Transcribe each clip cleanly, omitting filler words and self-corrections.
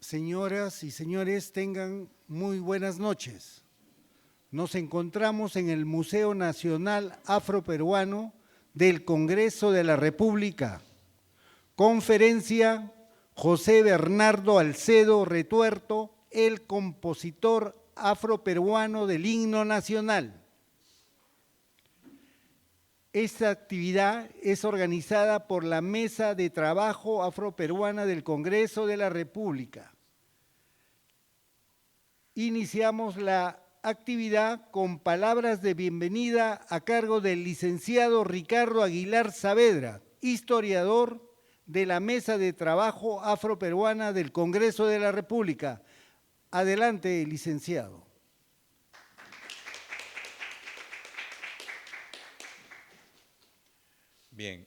Señoras y señores, tengan muy buenas noches. Nos encontramos en el Museo Nacional Afroperuano del Congreso de la República. Conferencia José Bernardo Alcedo Retuerto, el compositor afroperuano del himno nacional. Esta actividad es organizada por la Mesa de Trabajo Afroperuana del Congreso de la República. Iniciamos la actividad con palabras de bienvenida a cargo del licenciado Ricardo Aguilar Saavedra, historiador de la Mesa de Trabajo Afroperuana del Congreso de la República. Adelante, licenciado. Bien,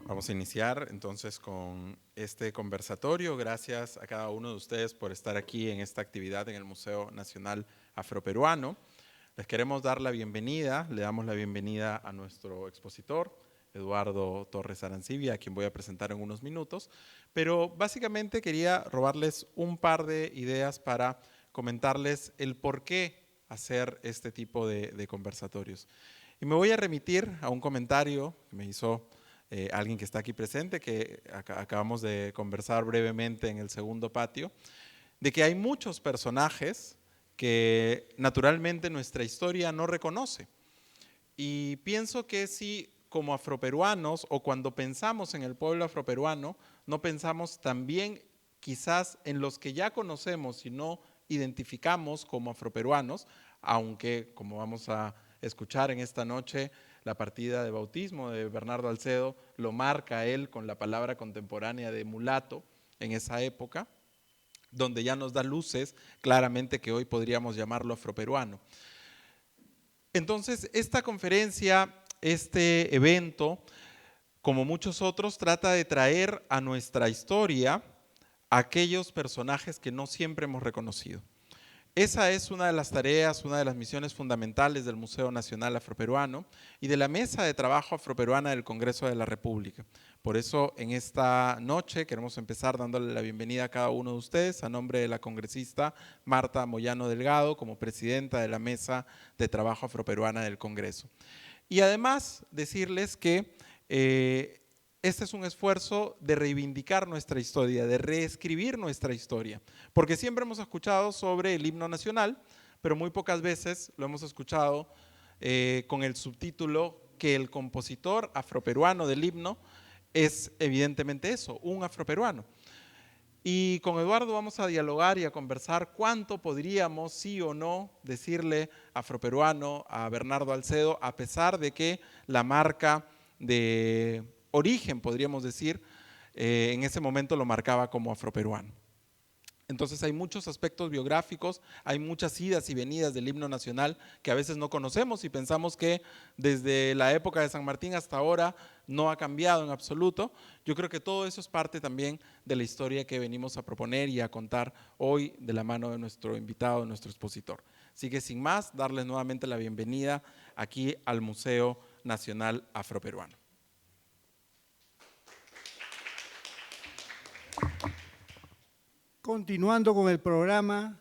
vamos a iniciar entonces con este conversatorio. Gracias a cada uno de ustedes por estar aquí en esta actividad en el Museo Nacional Afroperuano. Les queremos dar la bienvenida, le damos la bienvenida a nuestro expositor, Eduardo Torres Arancibia, a quien voy a presentar en unos minutos, pero básicamente quería robarles un par de ideas para comentarles el por qué hacer este tipo de conversatorios. Y me voy a remitir a un comentario que me hizo alguien que está aquí presente, que acabamos de conversar brevemente en el segundo patio, de que hay muchos personajes que naturalmente nuestra historia no reconoce. Y pienso que si como afroperuanos o cuando pensamos en el pueblo afroperuano, no pensamos también quizás en los que ya conocemos y no identificamos como afroperuanos, aunque como vamos a escuchar en esta noche, la partida de bautismo de Bernardo Alcedo lo marca él con la palabra contemporánea de mulato en esa época, donde ya nos da luces claramente que hoy podríamos llamarlo afroperuano. Entonces, esta conferencia, este evento, como muchos otros, trata de traer a nuestra historia a aquellos personajes que no siempre hemos reconocido. Esa es una de las tareas, una de las misiones fundamentales del Museo Nacional Afroperuano y de la Mesa de Trabajo Afroperuana del Congreso de la República. Por eso, en esta noche queremos empezar dándole la bienvenida a cada uno de ustedes a nombre de la congresista Marta Moyano Delgado como presidenta de la Mesa de Trabajo Afroperuana del Congreso. Y además decirles que este es un esfuerzo de reivindicar nuestra historia, de reescribir nuestra historia, porque siempre hemos escuchado sobre el himno nacional, pero muy pocas veces lo hemos escuchado con el subtítulo que el compositor afroperuano del himno es evidentemente eso, un afroperuano. Y con Eduardo vamos a dialogar y a conversar cuánto podríamos, sí o no, decirle afroperuano a Bernardo Alcedo, a pesar de que la marca de origen, podríamos decir, en ese momento lo marcaba como afroperuano. Entonces hay muchos aspectos biográficos, hay muchas idas y venidas del himno nacional que a veces no conocemos y pensamos que desde la época de San Martín hasta ahora no ha cambiado en absoluto. Yo creo que todo eso es parte también de la historia que venimos a proponer y a contar hoy de la mano de nuestro invitado, de nuestro expositor. Así que sin más, darles nuevamente la bienvenida aquí al Museo Nacional Afroperuano. Continuando con el programa,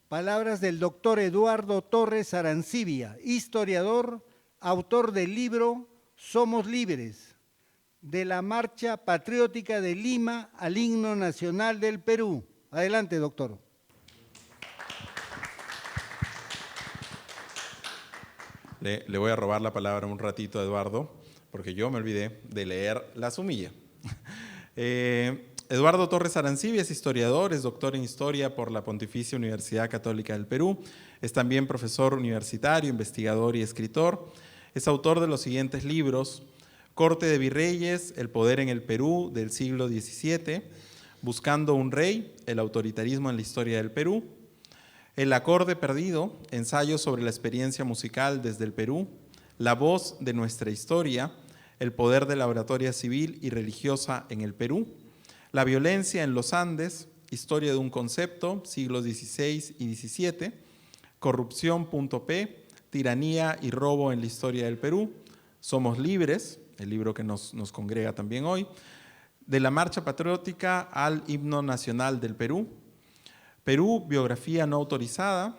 palabras del doctor Eduardo Torres Arancibia, historiador, autor del libro Somos Libres, de la Marcha Patriótica de Lima al Himno Nacional del Perú. Adelante, doctor. Le voy a robar la palabra un ratito a Eduardo, porque yo me olvidé de leer la sumilla. Eduardo Torres Arancibia es historiador, es doctor en Historia por la Pontificia Universidad Católica del Perú, es también profesor universitario, investigador y escritor. Es autor de los siguientes libros: Corte de Virreyes, El poder en el Perú del siglo XVII, Buscando un rey, el autoritarismo en la historia del Perú, El acorde perdido, ensayo sobre la experiencia musical desde el Perú, La voz de nuestra historia, el poder de la oratoria civil y religiosa en el Perú, La violencia en los Andes, historia de un concepto, siglos XVI y XVII, Corrupción.p, tiranía y robo en la historia del Perú, Somos libres, el libro que nos congrega también hoy, de la Marcha Patriótica al Himno Nacional del Perú. Perú, biografía no autorizada,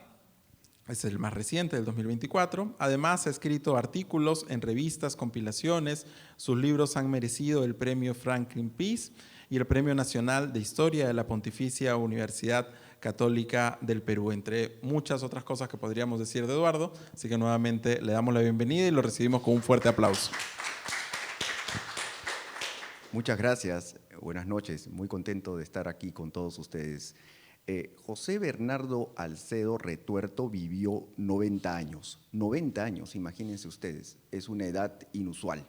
es el más reciente, del 2024. Además, ha escrito artículos en revistas, compilaciones. Sus libros han merecido el Premio Franklin Peace y el Premio Nacional de Historia de la Pontificia Universidad Católica del Perú, entre muchas otras cosas que podríamos decir de Eduardo. Así que nuevamente le damos la bienvenida y lo recibimos con un fuerte aplauso. Muchas gracias, buenas noches, muy contento de estar aquí con todos ustedes. José Bernardo Alcedo Retuerto vivió 90 años, 90 años, imagínense ustedes, es una edad inusual.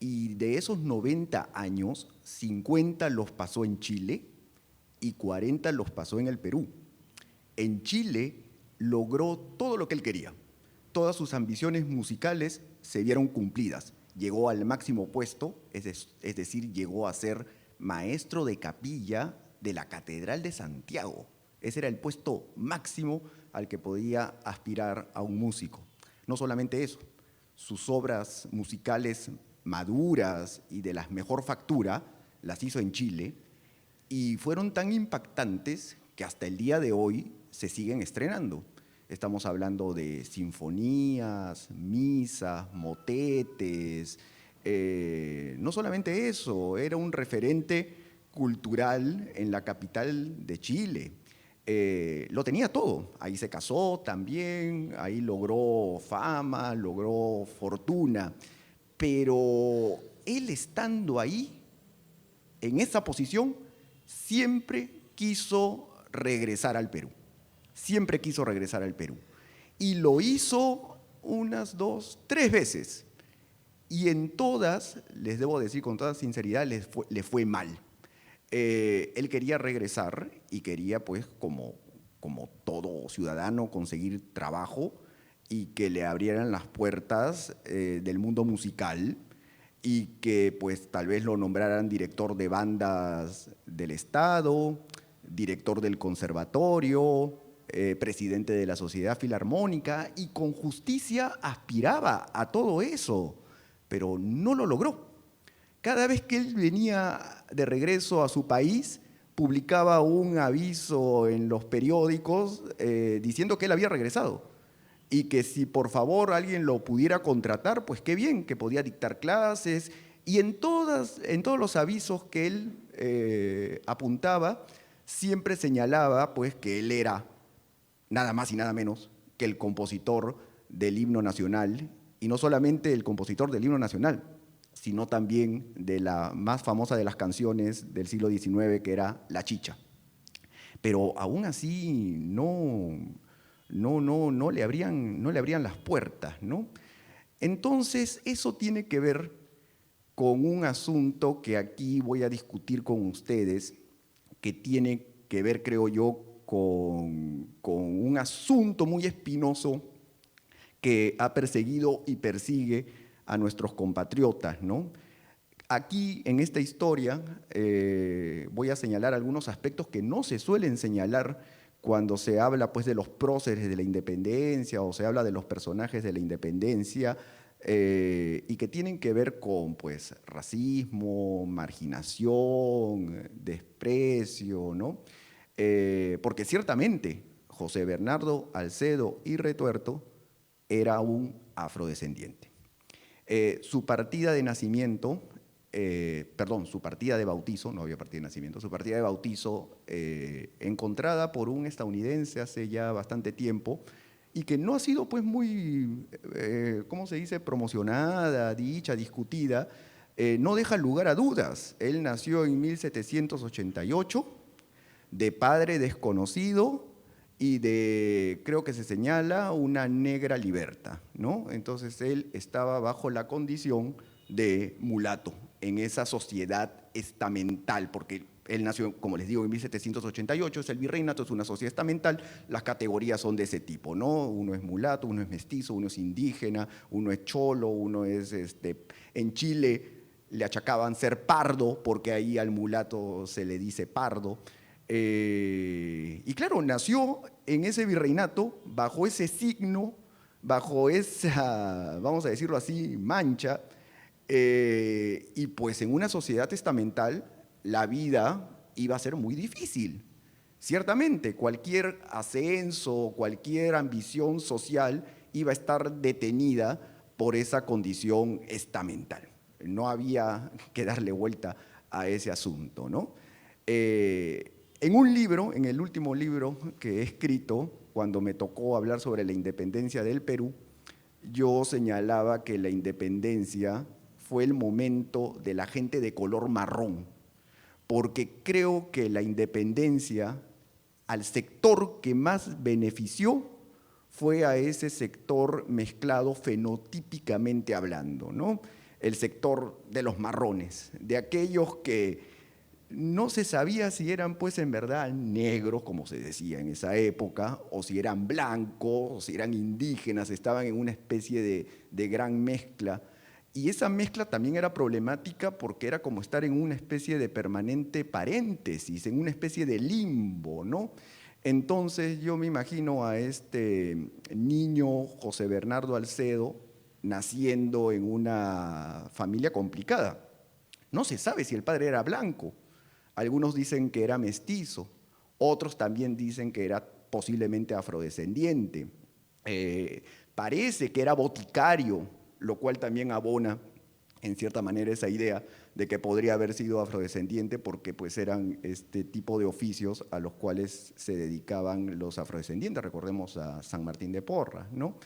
Y de esos 90 años, 50 los pasó en Chile y 40 los pasó en el Perú. En Chile logró todo lo que él quería, todas sus ambiciones musicales se vieron cumplidas. Llegó al máximo puesto, es decir, llegó a ser maestro de capilla de la Catedral de Santiago. Ese era el puesto máximo al que podía aspirar a un músico. No solamente eso, sus obras musicales maduras y de la mejor factura las hizo en Chile y fueron tan impactantes que hasta el día de hoy se siguen estrenando. Estamos hablando de sinfonías, misas, motetes. No solamente eso, era un referente cultural en la capital de Chile. Lo tenía todo. Ahí se casó también, ahí logró fama, logró fortuna. Pero él estando ahí, en esa posición, siempre quiso regresar al Perú. Siempre quiso regresar al Perú. Y lo hizo unas 2, 3 veces. Y en todas, les debo decir con toda sinceridad, le fue mal. Él quería regresar y quería, pues, como todo ciudadano, conseguir trabajo y que le abrieran las puertas del mundo musical y que, pues, tal vez lo nombraran director de bandas del Estado, director del conservatorio, presidente de la Sociedad Filarmónica, y con justicia aspiraba a todo eso, pero no lo logró. Cada vez que él venía de regreso a su país, publicaba un aviso en los periódicos diciendo que él había regresado y que si por favor alguien lo pudiera contratar, pues qué bien, que podía dictar clases. Y en todos los avisos que él apuntaba, siempre señalaba, pues, que él era nada más y nada menos que el compositor del himno nacional, y no solamente el compositor del himno nacional, sino también de la más famosa de las canciones del siglo XIX, que era La Chicha. Pero aún así no le abrían las puertas, ¿no? Entonces, eso tiene que ver con un asunto que aquí voy a discutir con ustedes, que tiene que ver, creo yo, con un asunto muy espinoso que ha perseguido y persigue a nuestros compatriotas, ¿no? Aquí, en esta historia, voy a señalar algunos aspectos que no se suelen señalar cuando se habla, pues, de los próceres de la independencia o se habla de los personajes de la independencia, y que tienen que ver con, pues, racismo, marginación, desprecio, ¿no? Porque ciertamente José Bernardo Alcedo y Retuerto era un afrodescendiente. Su partida de nacimiento, su partida de bautizo, no había partida de nacimiento, su partida de bautizo, encontrada por un estadounidense hace ya bastante tiempo, y que no ha sido, pues, muy, ¿cómo se dice?, promocionada, dicha, discutida, no deja lugar a dudas. Él nació en 1788, de padre desconocido y de, creo que se señala, una negra liberta, ¿no? Entonces él estaba bajo la condición de mulato en esa sociedad estamental, porque él nació, como les digo, en 1788, es el virreinato, es una sociedad estamental, las categorías son de ese tipo, ¿no? Uno es mulato, uno es mestizo, uno es indígena, uno es cholo, uno es… En Chile le achacaban ser pardo, porque ahí al mulato se le dice pardo. Y claro, nació en ese virreinato, bajo ese signo, bajo esa, vamos a decirlo así, mancha, y pues en una sociedad estamental la vida iba a ser muy difícil. Ciertamente, cualquier ascenso, cualquier ambición social iba a estar detenida por esa condición estamental. No había que darle vuelta a ese asunto, ¿no? En un libro, en el último libro que he escrito, cuando me tocó hablar sobre la independencia del Perú, yo señalaba que la independencia fue el momento de la gente de color marrón, porque creo que la independencia al sector que más benefició fue a ese sector mezclado fenotípicamente hablando, ¿no? El sector de los marrones, de aquellos que no se sabía si eran pues en verdad negros, como se decía en esa época, o si eran blancos, o si eran indígenas, estaban en una especie de gran mezcla. Y esa mezcla también era problemática porque era como estar en una especie de permanente paréntesis, en una especie de limbo, ¿no? Entonces yo me imagino a este niño José Bernardo Alcedo naciendo en una familia complicada. No se sabe si el padre era blanco. Algunos dicen que era mestizo, otros también dicen que era posiblemente afrodescendiente. Parece que era boticario, lo cual también abona en cierta manera esa idea de que podría haber sido afrodescendiente porque pues eran este tipo de oficios a los cuales se dedicaban los afrodescendientes. Recordemos a San Martín de Porras, ¿no?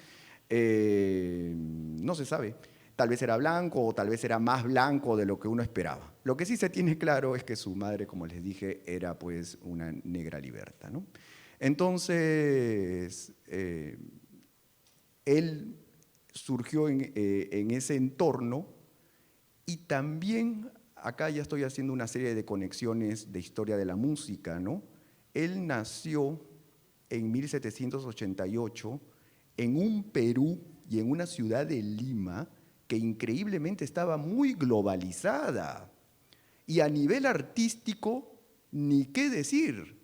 No se sabe. Tal vez era blanco o tal vez era más blanco de lo que uno esperaba. Lo que sí se tiene claro es que su madre, como les dije, era pues una negra liberta, ¿no? Entonces, él surgió en ese entorno y también, acá ya estoy haciendo una serie de conexiones de historia de la música, ¿no? Él nació en 1788 en un Perú y en una ciudad de Lima que increíblemente estaba muy globalizada. Y a nivel artístico, ni qué decir.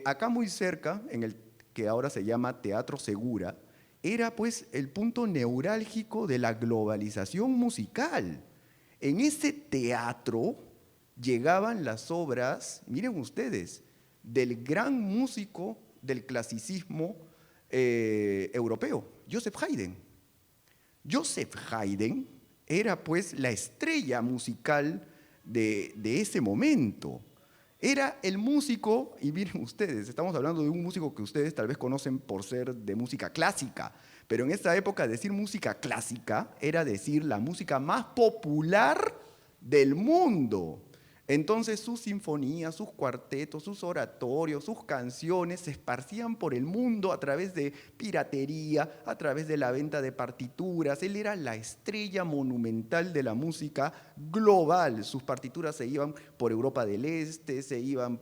Acá muy cerca, en el que ahora se llama Teatro Segura, era pues el punto neurálgico de la globalización musical. En ese teatro llegaban las obras, miren ustedes, del gran músico del clasicismo europeo, Joseph Haydn. Joseph Haydn era pues la estrella musical de ese momento. Era el músico, y miren ustedes, estamos hablando de un músico que ustedes tal vez conocen por ser de música clásica, pero en esa época decir música clásica era decir la música más popular del mundo. Entonces sus sinfonías, sus cuartetos, sus oratorios, sus canciones se esparcían por el mundo a través de piratería, a través de la venta de partituras. Él era la estrella monumental de la música global. Sus partituras se iban por Europa del Este, se iban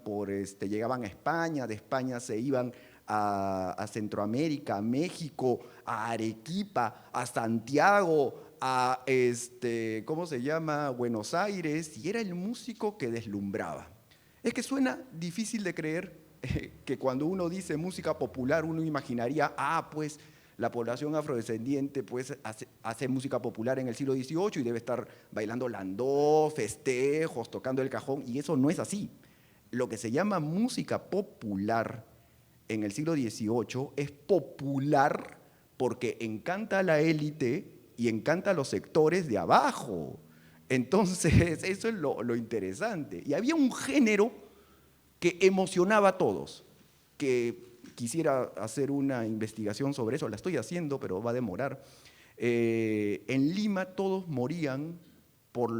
llegaban a España, de España se iban a Centroamérica, a México, a Arequipa, a Santiago, a ¿cómo se llama? Buenos Aires, y era el músico que deslumbraba. Es que suena difícil de creer que cuando uno dice música popular uno imaginaría, pues la población afrodescendiente pues hace música popular en el siglo XVIII y debe estar bailando landó, festejos, tocando el cajón, y eso no es así. Lo que se llama música popular en el siglo XVIII es popular porque encanta a la élite y encanta a los sectores de abajo. Entonces, eso es lo interesante. Y había un género que emocionaba a todos, que quisiera hacer una investigación sobre eso, la estoy haciendo, pero va a demorar. En Lima todos morían por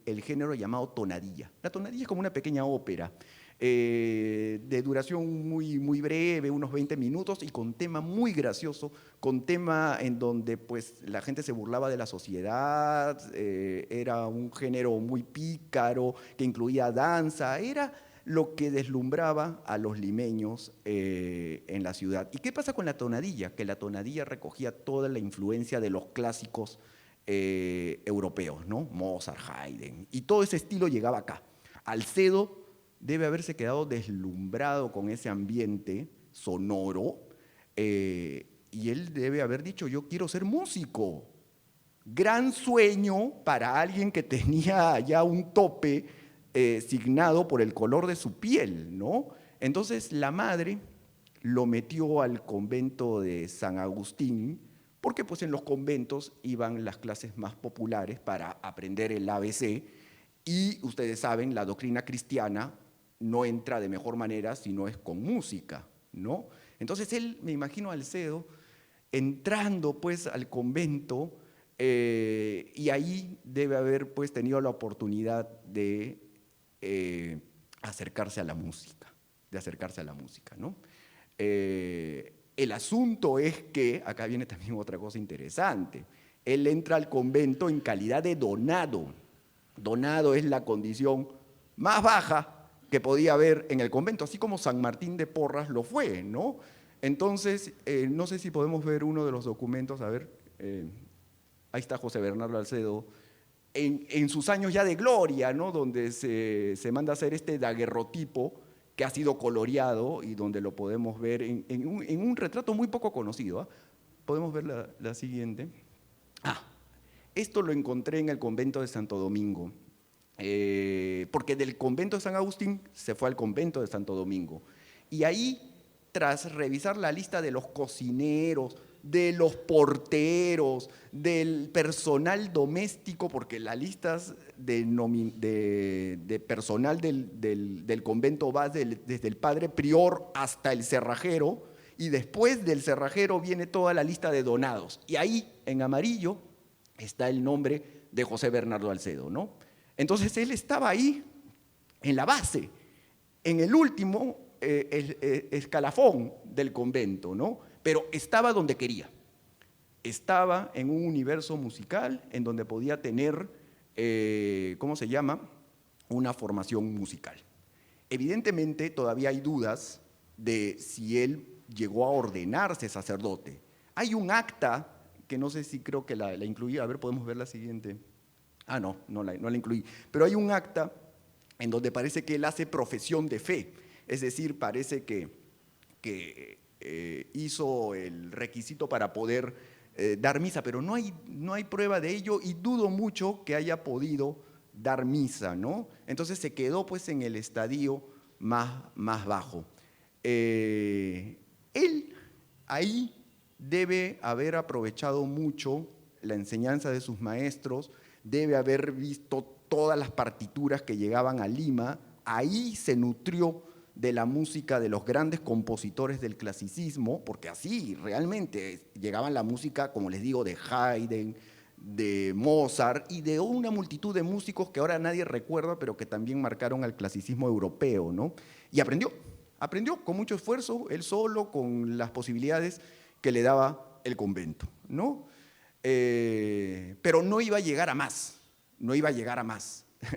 el género llamado tonadilla. La tonadilla es como una pequeña ópera, de duración muy breve, unos 20 minutos, y con tema muy gracioso, con tema en donde pues, la gente se burlaba de la sociedad, era un género muy pícaro, que incluía danza, era lo que deslumbraba a los limeños en la ciudad. ¿Y qué pasa con la tonadilla? Que la tonadilla recogía toda la influencia de los clásicos europeos, ¿no? Mozart, Haydn, y todo ese estilo llegaba acá. Alcedo debe haberse quedado deslumbrado con ese ambiente sonoro, y él debe haber dicho, yo quiero ser músico. Gran sueño para alguien que tenía ya un tope signado por el color de su piel, ¿no? Entonces la madre lo metió al convento de San Agustín, porque pues en los conventos iban las clases más populares para aprender el ABC, y ustedes saben, la doctrina cristiana no entra de mejor manera si no es con música, ¿no? Entonces él, me imagino a Alcedo, entrando pues al convento, y ahí debe haber pues tenido la oportunidad de acercarse a la música, ¿no? El asunto es que, acá viene también otra cosa interesante, él entra al convento en calidad de donado. Donado es la condición más baja que podía haber en el convento, así como San Martín de Porras lo fue, ¿no? Entonces, no sé si podemos ver uno de los documentos, a ver, ahí está José Bernardo Alcedo, en sus años ya de gloria, ¿no? Donde se manda a hacer este daguerrotipo que ha sido coloreado y donde lo podemos ver en un retrato muy poco conocido, ¿eh? Podemos ver la siguiente. Esto lo encontré en el convento de Santo Domingo, porque del convento de San Agustín se fue al convento de Santo Domingo. Y ahí, tras revisar la lista de los cocineros, de los porteros, del personal doméstico, porque las listas de personal del convento va desde el padre prior hasta el cerrajero, y después del cerrajero viene toda la lista de donados. Y ahí, en amarillo, está el nombre de José Bernardo Alcedo, ¿no? Entonces él estaba ahí, en la base, en el último escalafón del convento, ¿no? Pero estaba donde quería. Estaba en un universo musical en donde podía tener, ¿cómo se llama?, una formación musical. Evidentemente todavía hay dudas de si él llegó a ordenarse sacerdote. Hay un acta que no sé si creo que la incluí, a ver, podemos ver la siguiente. No la incluí, pero hay un acta en donde parece que él hace profesión de fe, es decir, parece que hizo el requisito para poder dar misa, pero no hay prueba de ello y dudo mucho que haya podido dar misa, ¿no? Entonces se quedó pues en el estadio más bajo. Él ahí debe haber aprovechado mucho la enseñanza de sus maestros, debe haber visto todas las partituras que llegaban a Lima, ahí se nutrió de la música de los grandes compositores del clasicismo, porque así realmente llegaban la música, como les digo, de Haydn, de Mozart y de una multitud de músicos que ahora nadie recuerda, pero que también marcaron al clasicismo europeo, ¿no? Y aprendió con mucho esfuerzo, él solo, con las posibilidades que le daba el convento, ¿no? Pero no iba a llegar a más,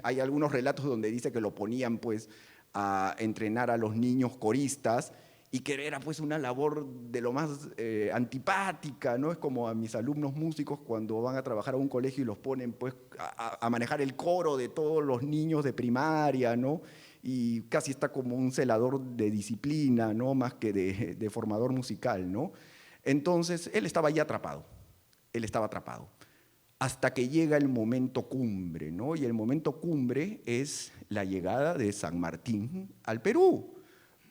Hay algunos relatos donde dice que lo ponían pues a entrenar a los niños coristas y que era pues una labor de lo más antipática, ¿no? Es como a mis alumnos músicos cuando van a trabajar a un colegio y los ponen pues a manejar el coro de todos los niños de primaria, ¿no? Y casi está como un celador de disciplina, ¿no? Más que de formador musical, ¿no? Entonces él estaba ahí atrapado, hasta que llega el momento cumbre, ¿no? Y el momento cumbre es la llegada de San Martín al Perú,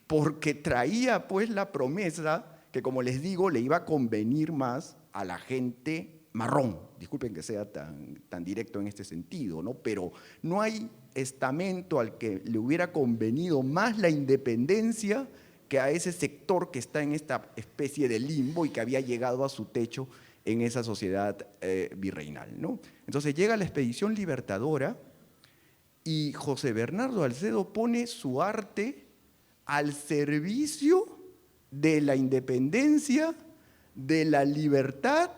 porque traía pues la promesa que, como les digo, le iba a convenir más a la gente marrón. Disculpen que sea tan directo en este sentido, ¿no? Pero no hay estamento al que le hubiera convenido más la independencia que a ese sector que está en esta especie de limbo y que había llegado a su techo en esa sociedad virreinal, ¿no? Entonces llega la expedición libertadora y José Bernardo Alcedo pone su arte al servicio de la independencia, de la libertad,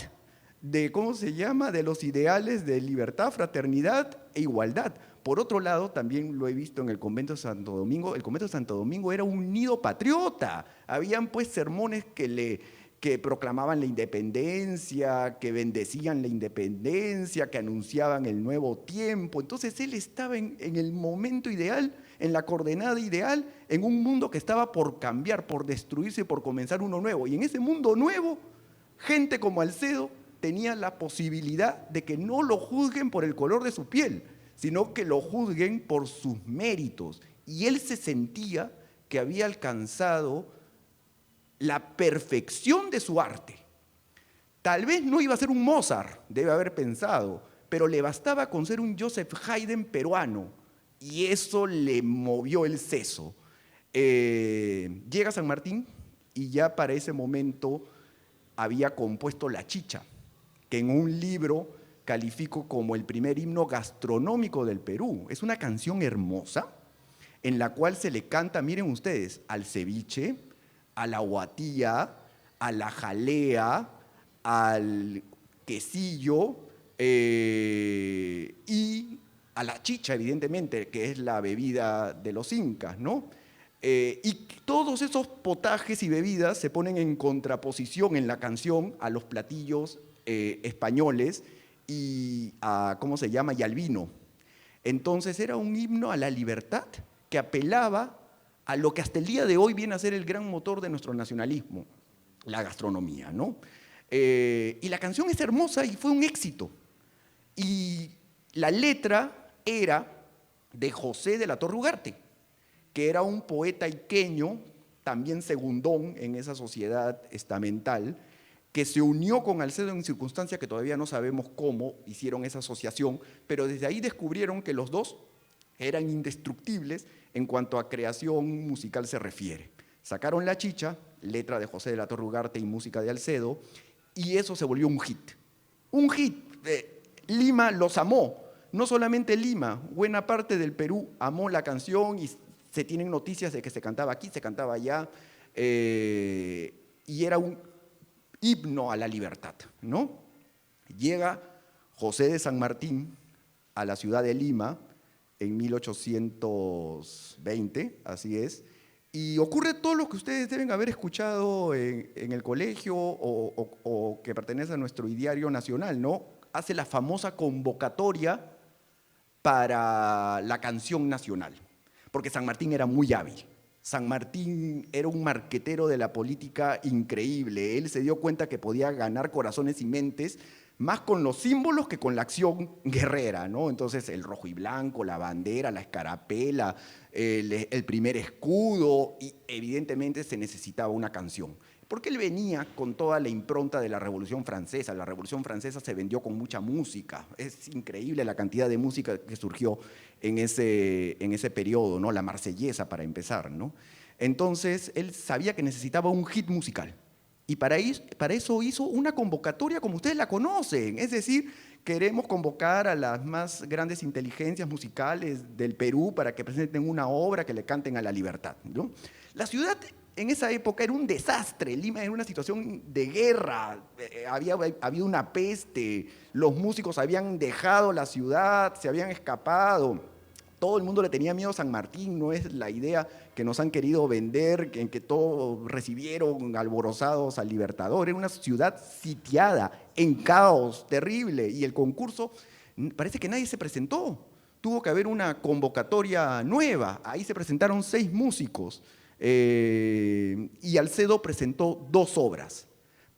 de, ¿cómo se llama?, de los ideales de libertad, fraternidad e igualdad. Por otro lado, también lo he visto en el convento de Santo Domingo, el convento de Santo Domingo era un nido patriota, habían pues sermones que proclamaban la independencia, que bendecían la independencia, que anunciaban el nuevo tiempo. Entonces él estaba en el momento ideal, en la coordenada ideal, en un mundo que estaba por cambiar, por destruirse, por comenzar uno nuevo. Y en ese mundo nuevo, gente como Alcedo tenía la posibilidad de que no lo juzguen por el color de su piel, sino que lo juzguen por sus méritos. Y él se sentía que había alcanzado la perfección de su arte. Tal vez no iba a ser un Mozart, debe haber pensado, pero le bastaba con ser un Joseph Haydn peruano, y eso le movió el seso. Llega a San Martín y ya para ese momento había compuesto La Chicha, que en un libro califico como el primer himno gastronómico del Perú. Es una canción hermosa en la cual se le canta, miren ustedes, al ceviche, a la huatía, a la jalea, al quesillo y a la chicha, evidentemente, que es la bebida de los incas, ¿no? Y todos esos potajes y bebidas se ponen en contraposición en la canción a los platillos españoles y a, ¿cómo se llama?, y al vino. Entonces era un himno a la libertad que apelaba a lo que hasta el día de hoy viene a ser el gran motor de nuestro nacionalismo, la gastronomía, ¿no? Y la canción es hermosa y fue un éxito. Y la letra era de José de la Torre Ugarte, que era un poeta iqueño, también segundón en esa sociedad estamental, que se unió con Alcedo en circunstancias que todavía no sabemos cómo hicieron esa asociación, pero desde ahí descubrieron que los dos eran indestructibles en cuanto a creación musical se refiere. Sacaron La Chicha, letra de José de la Torre Ugarte y música de Alcedo, y eso se volvió un hit. Un hit. Lima los amó. No solamente Lima, buena parte del Perú amó la canción y se tienen noticias de que se cantaba aquí, se cantaba allá, y era un himno a la libertad, ¿no? Llega José de San Martín a la ciudad de Lima en 1820, así es, y ocurre todo lo que ustedes deben haber escuchado en el colegio o que pertenece a nuestro ideario nacional, ¿no? Hace la famosa convocatoria para la canción nacional, porque San Martín era muy hábil. San Martín era un marquetero de la política increíble. Él se dio cuenta que podía ganar corazones y mentes más con los símbolos que con la acción guerrera, ¿no? Entonces el rojo y blanco, la bandera, la escarapela, el primer escudo, y evidentemente se necesitaba una canción. Porque él venía con toda la impronta de la Revolución Francesa. La Revolución Francesa se vendió con mucha música. Es increíble la cantidad de música que surgió en ese periodo, ¿no? La Marsellesa, para empezar, ¿no? Entonces, él sabía que necesitaba un hit musical. Y para eso hizo una convocatoria como ustedes la conocen. Es decir, queremos convocar a las más grandes inteligencias musicales del Perú para que presenten una obra que le canten a la libertad, ¿no? La ciudad en esa época era un desastre. Lima era una situación de guerra, había una peste, los músicos habían dejado la ciudad, se habían escapado. Todo el mundo le tenía miedo a San Martín, no es la idea que nos han querido vender, en que todos recibieron alborozados al Libertador. Era una ciudad sitiada, en caos terrible, y el concurso parece que nadie se presentó. Tuvo que haber una convocatoria nueva, ahí se presentaron 6 músicos. Y Alcedo presentó 2 obras.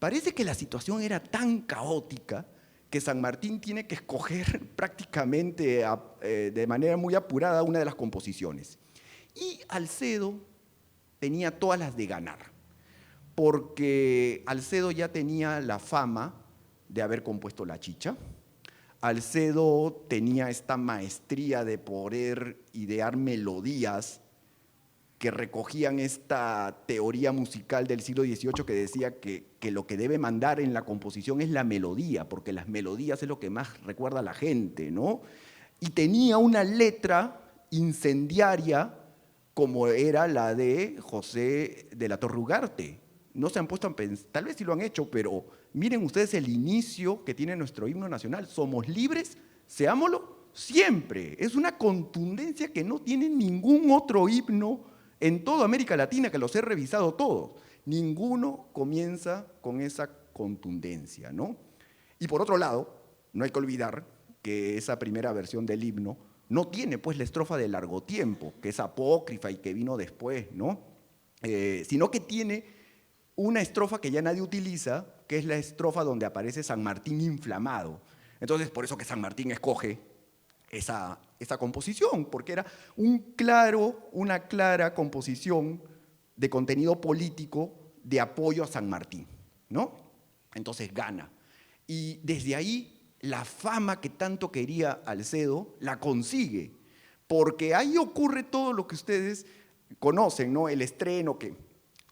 Parece que la situación era tan caótica que San Martín tiene que escoger prácticamente de manera muy apurada una de las composiciones. Y Alcedo tenía todas las de ganar, porque Alcedo ya tenía la fama de haber compuesto La Chicha. Alcedo tenía esta maestría de poder idear melodías que recogían esta teoría musical del siglo XVIII que decía que lo que debe mandar en la composición es la melodía, porque las melodías es lo que más recuerda a la gente, ¿no? Y tenía una letra incendiaria como era la de José de la Torre Ugarte. No se han puesto a pensar, tal vez sí lo han hecho, pero miren ustedes el inicio que tiene nuestro himno nacional. Somos libres, seámoslo siempre. Es una contundencia que no tiene ningún otro himno en toda América Latina, que los he revisado todos. Ninguno comienza con esa contundencia, ¿no? Y por otro lado, no hay que olvidar que esa primera versión del himno no tiene pues la estrofa de largo tiempo, que es apócrifa y que vino después, ¿no? Sino que tiene una estrofa que ya nadie utiliza, que es la estrofa donde aparece San Martín inflamado. Entonces, por eso que San Martín escoge esa composición, porque era una clara composición de contenido político de apoyo a San Martín, ¿no? Entonces gana. Y desde ahí, la fama que tanto quería Alcedo la consigue, porque ahí ocurre todo lo que ustedes conocen, ¿no? El estreno, que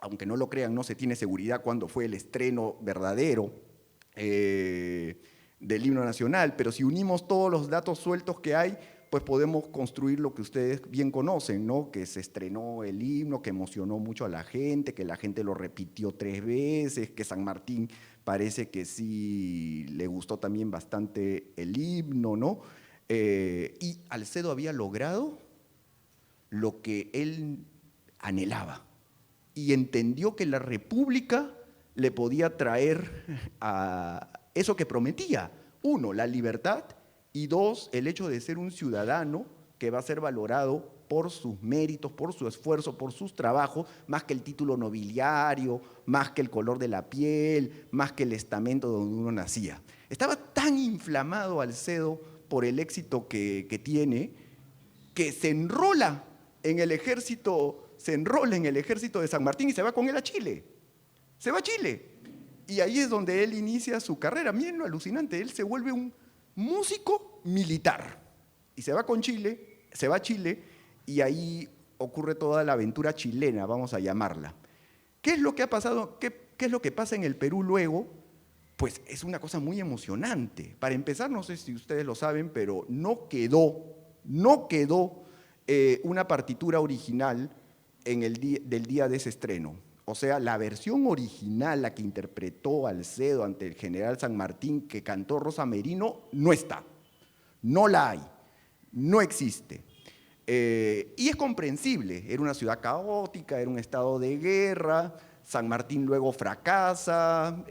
aunque no lo crean, no se tiene seguridad cuándo fue el estreno verdadero del himno nacional, pero si unimos todos los datos sueltos que hay, pues podemos construir lo que ustedes bien conocen, ¿no? Que se estrenó el himno, que emocionó mucho a la gente, que la gente lo repitió 3 veces, que San Martín parece que sí le gustó también bastante el himno, ¿no? Y Alcedo había logrado lo que él anhelaba y entendió que la República le podía traer a eso que prometía. 1, la libertad, y 2, el hecho de ser un ciudadano que va a ser valorado por sus méritos, por su esfuerzo, por sus trabajos, más que el título nobiliario, más que el color de la piel, más que el estamento donde uno nacía. Estaba tan inflamado Alcedo por el éxito que tiene, que se enrola en el ejército de San Martín y se va con él a Chile. Se va a Chile. Y ahí es donde él inicia su carrera. Miren lo alucinante, él se vuelve un músico militar. Y se va a Chile, y ahí ocurre toda la aventura chilena, vamos a llamarla. ¿Qué es lo que ha pasado? ¿Qué es lo que pasa en el Perú luego? Pues es una cosa muy emocionante. Para empezar, no sé si ustedes lo saben, pero no quedó una partitura original del día de ese estreno. O sea, la versión original, la que interpretó Alcedo ante el general San Martín, que cantó Rosa Merino, no está. No la hay. No existe. Y es comprensible. Era una ciudad caótica, era un estado de guerra. San Martín luego fracasa,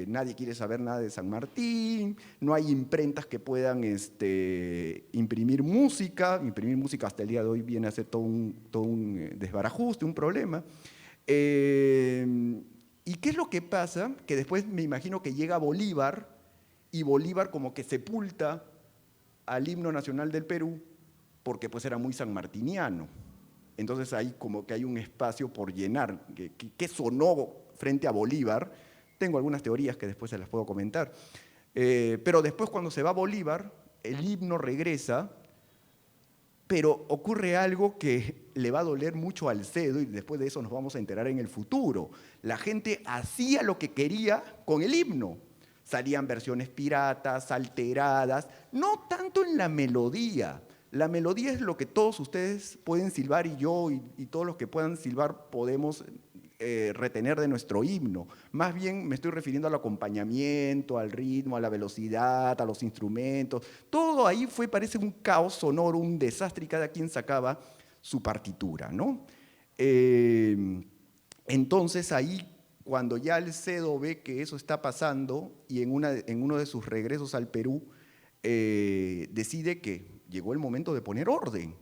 nadie quiere saber nada de San Martín, no hay imprentas que puedan imprimir música hasta el día de hoy viene a ser todo un desbarajuste, un problema. ¿Y qué es lo que pasa? Que después me imagino que llega Bolívar, y Bolívar como que sepulta al himno nacional del Perú, porque pues era muy sanmartiniano. Entonces ahí como que hay un espacio por llenar. ¿Qué sonó frente a Bolívar? Tengo algunas teorías que después se las puedo comentar. Pero después cuando se va Bolívar, el himno regresa, pero ocurre algo que le va a doler mucho a Alcedo, y después de eso nos vamos a enterar en el futuro. La gente hacía lo que quería con el himno. Salían versiones piratas, alteradas, no tanto en la melodía. La melodía es lo que todos ustedes pueden silbar, y yo y todos los que puedan silbar podemos retener de nuestro himno. Más bien me estoy refiriendo al acompañamiento, al ritmo, a la velocidad, a los instrumentos. Todo ahí parece un caos sonoro, un desastre, y cada quien sacaba su partitura, ¿no? Entonces ahí, cuando ya Alcedo ve que eso está pasando, y en uno de sus regresos al Perú, decide que llegó el momento de poner orden,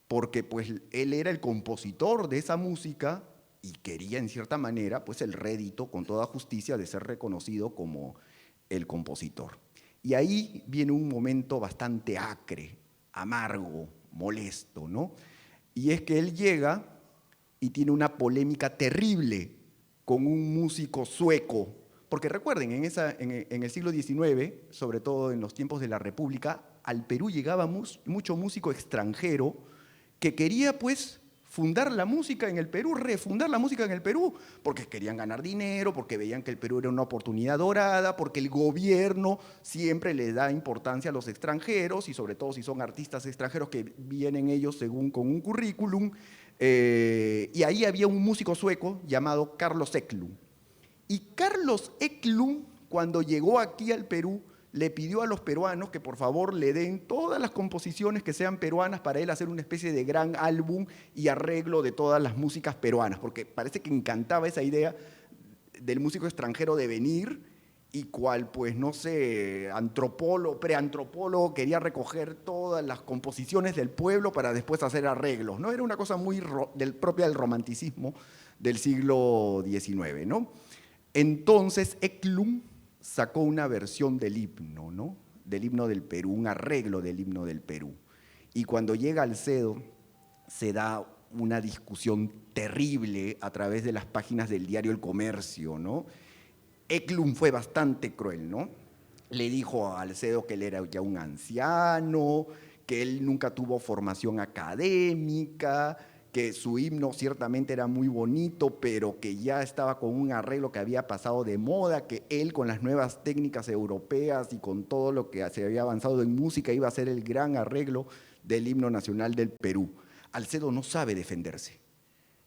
porque pues él era el compositor de esa música y quería en cierta manera pues el rédito con toda justicia de ser reconocido como el compositor. Y ahí viene un momento bastante acre, amargo, molesto, ¿no? Y es que él llega y tiene una polémica terrible con un músico sueco, porque recuerden, en el siglo XIX, sobre todo en los tiempos de la República, al Perú llegaba mucho músico extranjero que quería pues fundar la música en el Perú, refundar la música en el Perú, porque querían ganar dinero, porque veían que el Perú era una oportunidad dorada, porque el gobierno siempre le da importancia a los extranjeros, y sobre todo si son artistas extranjeros que vienen ellos con un currículum. Y ahí había un músico sueco llamado Carlos Eklund. Y Carlos Eklund, cuando llegó aquí al Perú, le pidió a los peruanos que por favor le den todas las composiciones que sean peruanas para él hacer una especie de gran álbum y arreglo de todas las músicas peruanas, porque parece que encantaba esa idea del músico extranjero de venir, y cual, pues no sé, preantropólogo quería recoger todas las composiciones del pueblo para después hacer arreglos, ¿no? Era una cosa muy propia del romanticismo del siglo XIX, ¿no? Entonces Eklund sacó una versión del himno, ¿no? del himno del Perú, un arreglo del himno del Perú. Y cuando llega Alcedo, se da una discusión terrible a través de las páginas del diario El Comercio, ¿no? Eklund fue bastante cruel, ¿no? Le dijo a Alcedo que él era ya un anciano, que él nunca tuvo formación académica, que su himno ciertamente era muy bonito, pero que ya estaba con un arreglo que había pasado de moda, que él con las nuevas técnicas europeas y con todo lo que se había avanzado en música iba a ser el gran arreglo del himno nacional del Perú. Alcedo no sabe defenderse,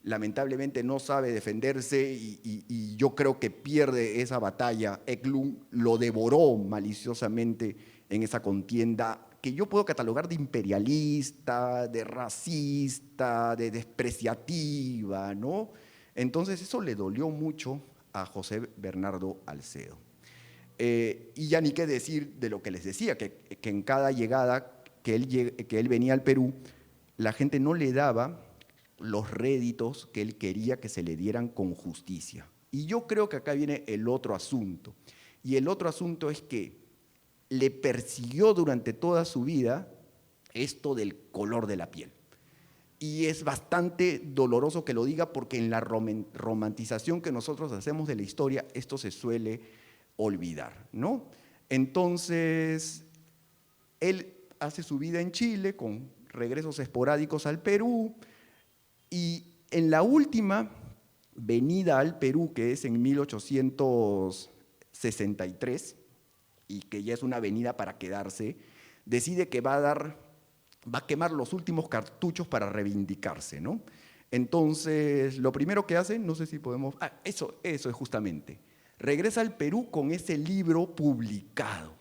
lamentablemente no sabe defenderse y yo creo que pierde esa batalla. Eklund lo devoró maliciosamente en esa contienda que yo puedo catalogar de imperialista, de racista, de despreciativa, ¿no? Entonces eso le dolió mucho a José Bernardo Alcedo. Y ya ni qué decir de lo que les decía, que en cada llegada que él venía al Perú, la gente no le daba los réditos que él quería que se le dieran con justicia. Y yo creo que acá viene el otro asunto. Y el otro asunto es que le persiguió durante toda su vida esto del color de la piel. Y es bastante doloroso que lo diga porque en la romantización que nosotros hacemos de la historia, esto se suele olvidar, ¿no? Entonces, él hace su vida en Chile con regresos esporádicos al Perú y en la última venida al Perú, que es en 1863, y que ya es una venida para quedarse, decide que va a quemar los últimos cartuchos para reivindicarse, ¿no? Entonces, lo primero que hace, no sé si podemos… eso es justamente, regresa al Perú con ese libro publicado,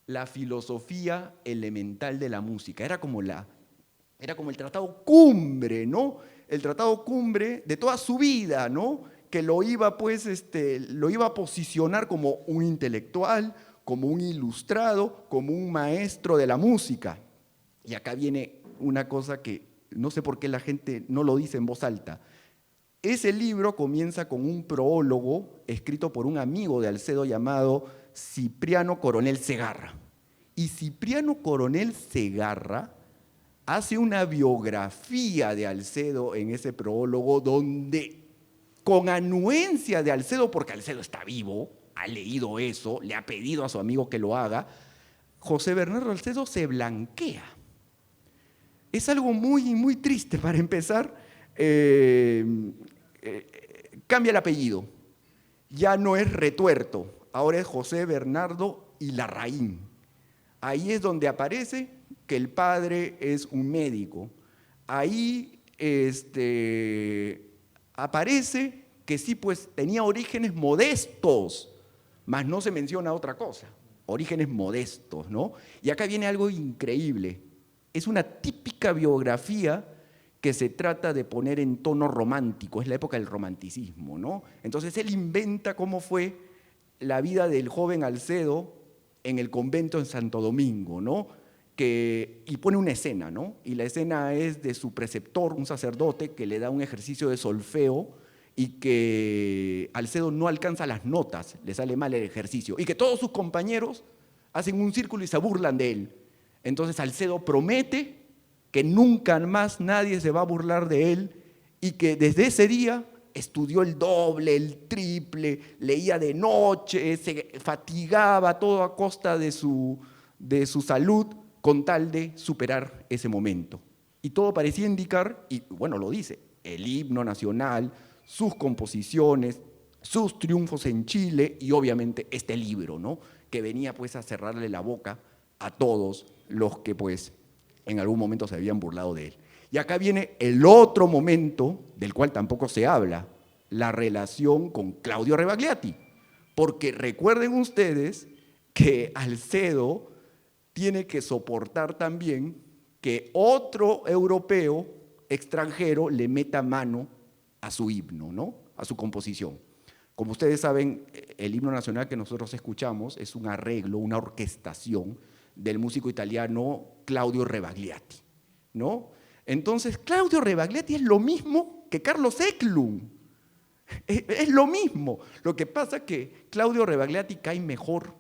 La filosofía elemental de la música. Era como el tratado cumbre, ¿no? El tratado cumbre de toda su vida, ¿no? Que lo iba a posicionar como un intelectual, como un ilustrado, como un maestro de la música. Y acá viene una cosa que no sé por qué la gente no lo dice en voz alta. Ese libro comienza con un prólogo escrito por un amigo de Alcedo llamado Cipriano Coronel Segarra. Y Cipriano Coronel Segarra hace una biografía de Alcedo en ese prólogo donde, con anuencia de Alcedo, porque Alcedo está vivo, ha leído eso, le ha pedido a su amigo que lo haga, José Bernardo Alcedo se blanquea. Es algo muy, muy triste. Para empezar, cambia el apellido. Ya no es Retuerto, ahora es José Bernardo y Larraín. Ahí es donde aparece que el padre es un médico. Ahí aparece que sí, pues tenía orígenes modestos, mas no se menciona otra cosa, orígenes modestos, ¿no? Y acá viene algo increíble. Es una típica biografía que se trata de poner en tono romántico, es la época del romanticismo, ¿no? Entonces él inventa cómo fue la vida del joven Alcedo en el convento en Santo Domingo, ¿no? Y pone una escena, ¿no? Y la escena es de su preceptor, un sacerdote, que le da un ejercicio de solfeo y que Alcedo no alcanza las notas, le sale mal el ejercicio, y que todos sus compañeros hacen un círculo y se burlan de él. Entonces Alcedo promete que nunca más nadie se va a burlar de él y que desde ese día estudió el doble, el triple, leía de noche, se fatigaba todo a costa de su salud con tal de superar ese momento. Y todo parecía indicar, y bueno, lo dice, el himno nacional, sus composiciones, sus triunfos en Chile y obviamente este libro, ¿no? Que venía pues a cerrarle la boca a todos los que pues en algún momento se habían burlado de él. Y acá viene el otro momento del cual tampoco se habla, la relación con Claudio Rebagliati. Porque recuerden ustedes que Alcedo tiene que soportar también que otro europeo extranjero le meta mano a su himno, ¿no? A su composición. Como ustedes saben, el himno nacional que nosotros escuchamos es un arreglo, una orquestación del músico italiano Claudio Rebagliati, ¿no? Entonces, Claudio Rebagliati es lo mismo que Carlos Eklund. Es lo mismo. Lo que pasa es que Claudio Rebagliati cae mejor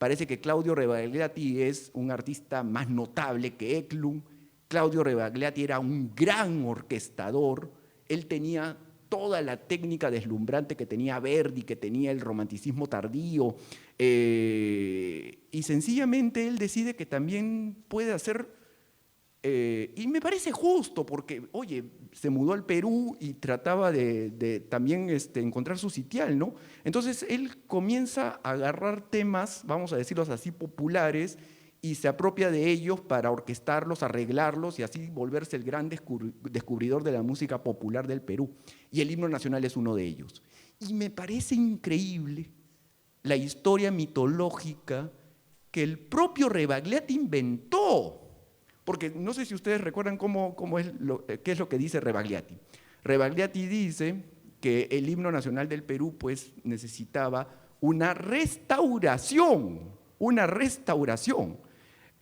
Parece que Claudio Rebagliati es un artista más notable que Eklund. Claudio Rebagliati era un gran orquestador, él tenía toda la técnica deslumbrante que tenía Verdi, que tenía el romanticismo tardío, y sencillamente él decide que también puede hacer, y me parece justo, porque, oye, se mudó al Perú y trataba de también encontrar su sitial, ¿no? Entonces él comienza a agarrar temas, vamos a decirlos así, populares, y se apropia de ellos para orquestarlos, arreglarlos y así volverse el gran descubridor de la música popular del Perú. Y el himno nacional es uno de ellos. Y me parece increíble la historia mitológica que el propio Rebagliati inventó. Porque no sé si ustedes recuerdan qué es lo que dice Rebagliati. Rebagliati dice que el himno nacional del Perú pues, necesitaba una restauración.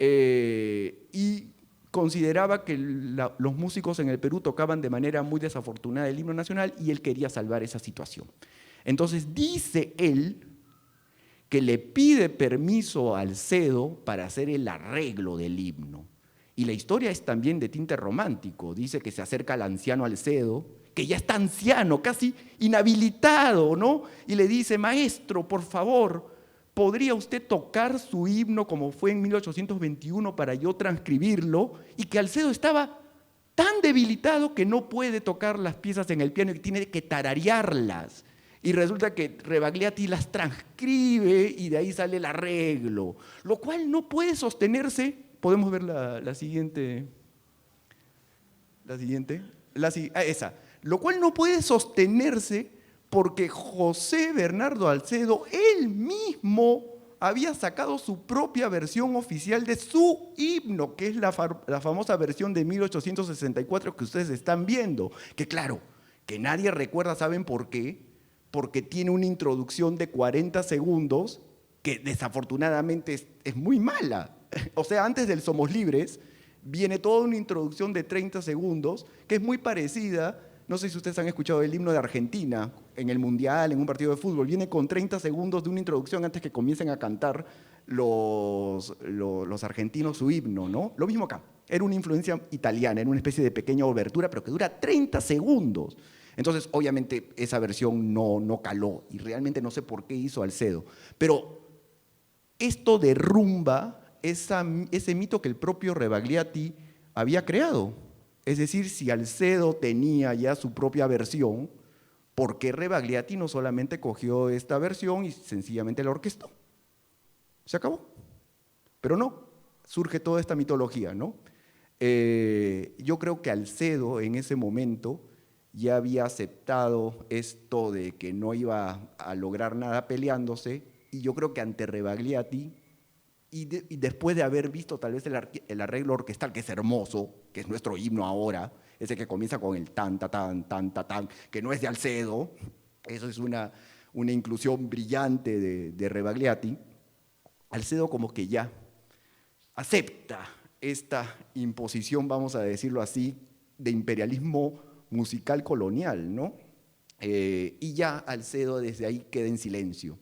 Y consideraba que los músicos en el Perú tocaban de manera muy desafortunada el himno nacional y él quería salvar esa situación. Entonces dice él que le pide permiso a Alcedo para hacer el arreglo del himno. Y la historia es también de tinte romántico. Dice que se acerca al anciano Alcedo, que ya está anciano, casi inhabilitado, ¿no? Y le dice, maestro, por favor, ¿podría usted tocar su himno como fue en 1821 para yo transcribirlo? Y que Alcedo estaba tan debilitado que no puede tocar las piezas en el piano y tiene que tararearlas. Y resulta que Rebagliati las transcribe y de ahí sale el arreglo, lo cual no puede sostenerse. Podemos ver la siguiente. Esa. Lo cual no puede sostenerse porque José Bernardo Alcedo, él mismo había sacado su propia versión oficial de su himno, que es la famosa versión de 1864 que ustedes están viendo. Que claro, que nadie recuerda, ¿saben por qué? Porque tiene una introducción de 40 segundos que desafortunadamente es muy mala. O sea, antes del Somos Libres viene toda una introducción de 30 segundos que es muy parecida. No sé si ustedes han escuchado el himno de Argentina en el Mundial, en un partido de fútbol. Viene con 30 segundos de una introducción antes que comiencen a cantar los argentinos su himno, ¿no? Lo mismo acá. Era una influencia italiana, era una especie de pequeña obertura, pero que dura 30 segundos. Entonces, obviamente, esa versión no caló y realmente no sé por qué hizo Alcedo. Pero esto derrumba ese mito que el propio Rebagliati había creado. Es decir, si Alcedo tenía ya su propia versión, ¿por qué Rebagliati no solamente cogió esta versión y sencillamente la orquestó? Se acabó. Pero no, surge toda esta mitología, ¿no? Yo creo que Alcedo en ese momento ya había aceptado esto de que no iba a lograr nada peleándose, y yo creo que ante Rebagliati, y después de haber visto tal vez el arreglo orquestal, que es hermoso, que es nuestro himno ahora, ese que comienza con el tan, ta, tan, tan, ta, tan, que no es de Alcedo, eso es una inclusión brillante de Rebagliati, Alcedo como que ya acepta esta imposición, vamos a decirlo así, de imperialismo musical colonial, ¿no? Y ya Alcedo desde ahí queda en silencio.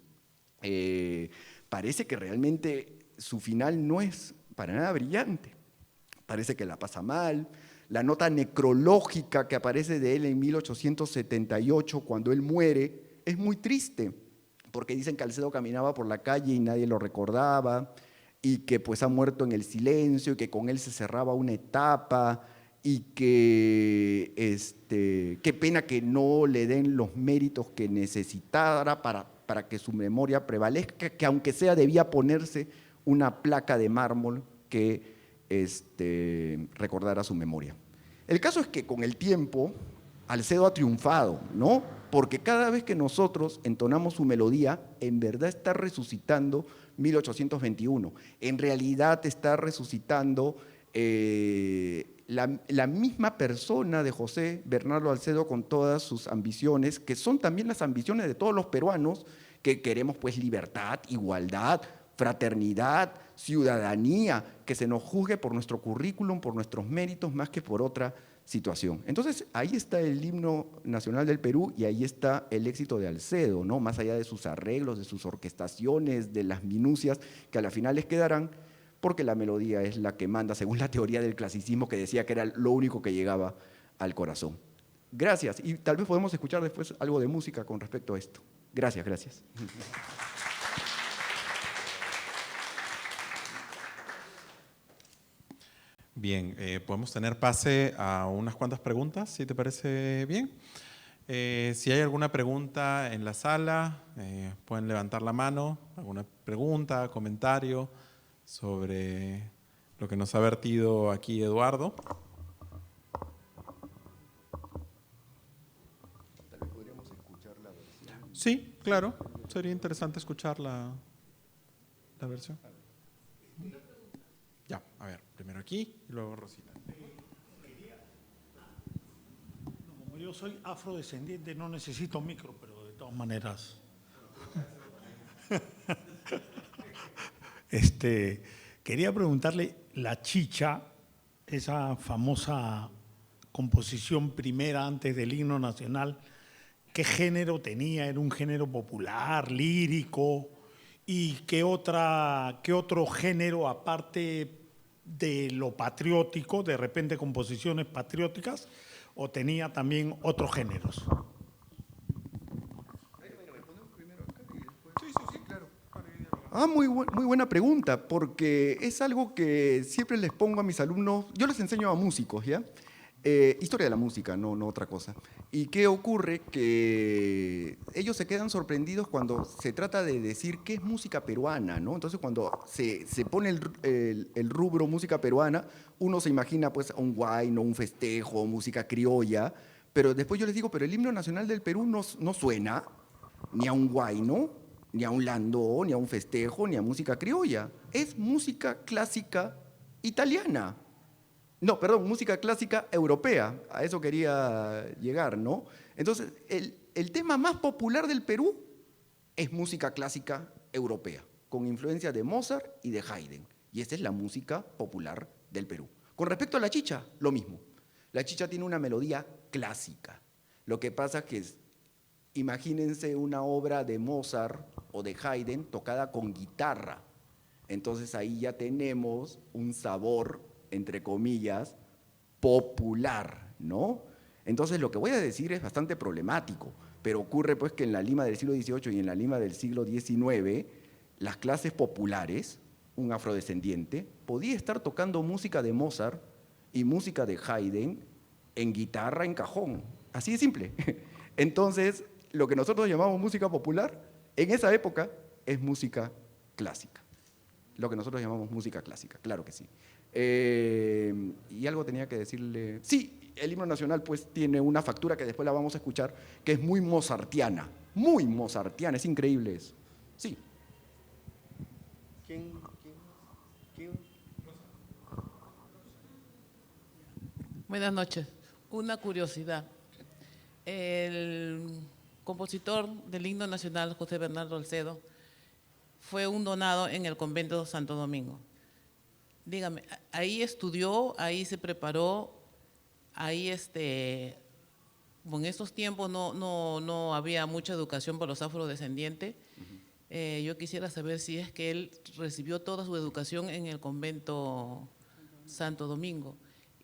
Parece que realmente su final no es para nada brillante. Parece que la pasa mal. La nota necrológica que aparece de él en 1878, cuando él muere, es muy triste, porque dicen que Alcedo caminaba por la calle y nadie lo recordaba, y que pues ha muerto en el silencio, y que con él se cerraba una etapa, y que qué pena que no le den los méritos que necesitara para que su memoria prevalezca, que aunque sea debía ponerse una placa de mármol que recordara su memoria. El caso es que con el tiempo Alcedo ha triunfado, ¿no? Porque cada vez que nosotros entonamos su melodía, en verdad está resucitando 1821. En realidad está resucitando la misma persona de José Bernardo Alcedo con todas sus ambiciones, que son también las ambiciones de todos los peruanos que queremos pues libertad, igualdad, fraternidad, ciudadanía, que se nos juzgue por nuestro currículum, por nuestros méritos, más que por otra situación. Entonces, ahí está el himno nacional del Perú y ahí está el éxito de Alcedo, ¿no? Más allá de sus arreglos, de sus orquestaciones, de las minucias que a la final les quedarán, porque la melodía es la que manda, según la teoría del clasicismo que decía que era lo único que llegaba al corazón. Gracias, y tal vez podemos escuchar después algo de música con respecto a esto. Gracias, gracias. Bien, podemos tener pase a unas cuantas preguntas, si te parece bien. Si hay alguna pregunta en la sala, pueden levantar la mano. ¿Alguna pregunta, comentario sobre lo que nos ha vertido aquí Eduardo? Tal vez podríamos escuchar la versión. Sí, claro. Sería interesante escuchar la versión. Ya, a ver, primero aquí y luego Rosita. Como yo soy afrodescendiente, no necesito micro, pero de todas maneras. Quería preguntarle, La Chicha, esa famosa composición primera antes del himno nacional, ¿qué género tenía? ¿Era un género popular, lírico? ¿Y qué otro género, aparte de lo patriótico, de repente composiciones patrióticas, o tenía también otros géneros? Muy buena pregunta, porque es algo que siempre les pongo a mis alumnos. Yo les enseño a músicos, ¿ya? Historia de la música, no otra cosa. ¿Y qué ocurre? Que ellos se quedan sorprendidos cuando se trata de decir qué es música peruana, ¿no? Entonces, cuando se pone el rubro música peruana, uno se imagina pues un huayno, un festejo, música criolla, pero después yo les digo, pero el himno nacional del Perú no suena ni a un huayno, ni a un landó, ni a un festejo, ni a música criolla. Es música clásica italiana. No, perdón, música clásica europea. A eso quería llegar, ¿no? Entonces, el tema más popular del Perú es música clásica europea, con influencia de Mozart y de Haydn. Y esta es la música popular del Perú. Con respecto a la chicha, lo mismo. La chicha tiene una melodía clásica. Lo que pasa es que imagínense una obra de Mozart o de Haydn tocada con guitarra. Entonces ahí ya tenemos un sabor, entre comillas, popular, ¿no? Entonces lo que voy a decir es bastante problemático, pero ocurre pues que en la Lima del siglo XVIII y en la Lima del siglo XIX, las clases populares, un afrodescendiente, podía estar tocando música de Mozart y música de Haydn en guitarra, en cajón. Así de simple. Entonces, lo que nosotros llamamos música popular, en esa época es música clásica. Lo que nosotros llamamos música clásica, claro que sí. Y algo tenía que decirle. Sí, el himno nacional pues tiene una factura que después la vamos a escuchar, que es muy mozartiana, es increíble eso. Sí. ¿Quién? Buenas noches. Una curiosidad. El compositor del himno nacional, José Bernardo Alcedo, fue un donado en el convento de Santo Domingo. Dígame, ahí estudió, ahí se preparó, ahí en esos tiempos no había mucha educación para los afrodescendientes. Yo quisiera saber si es que él recibió toda su educación en el convento Santo Domingo.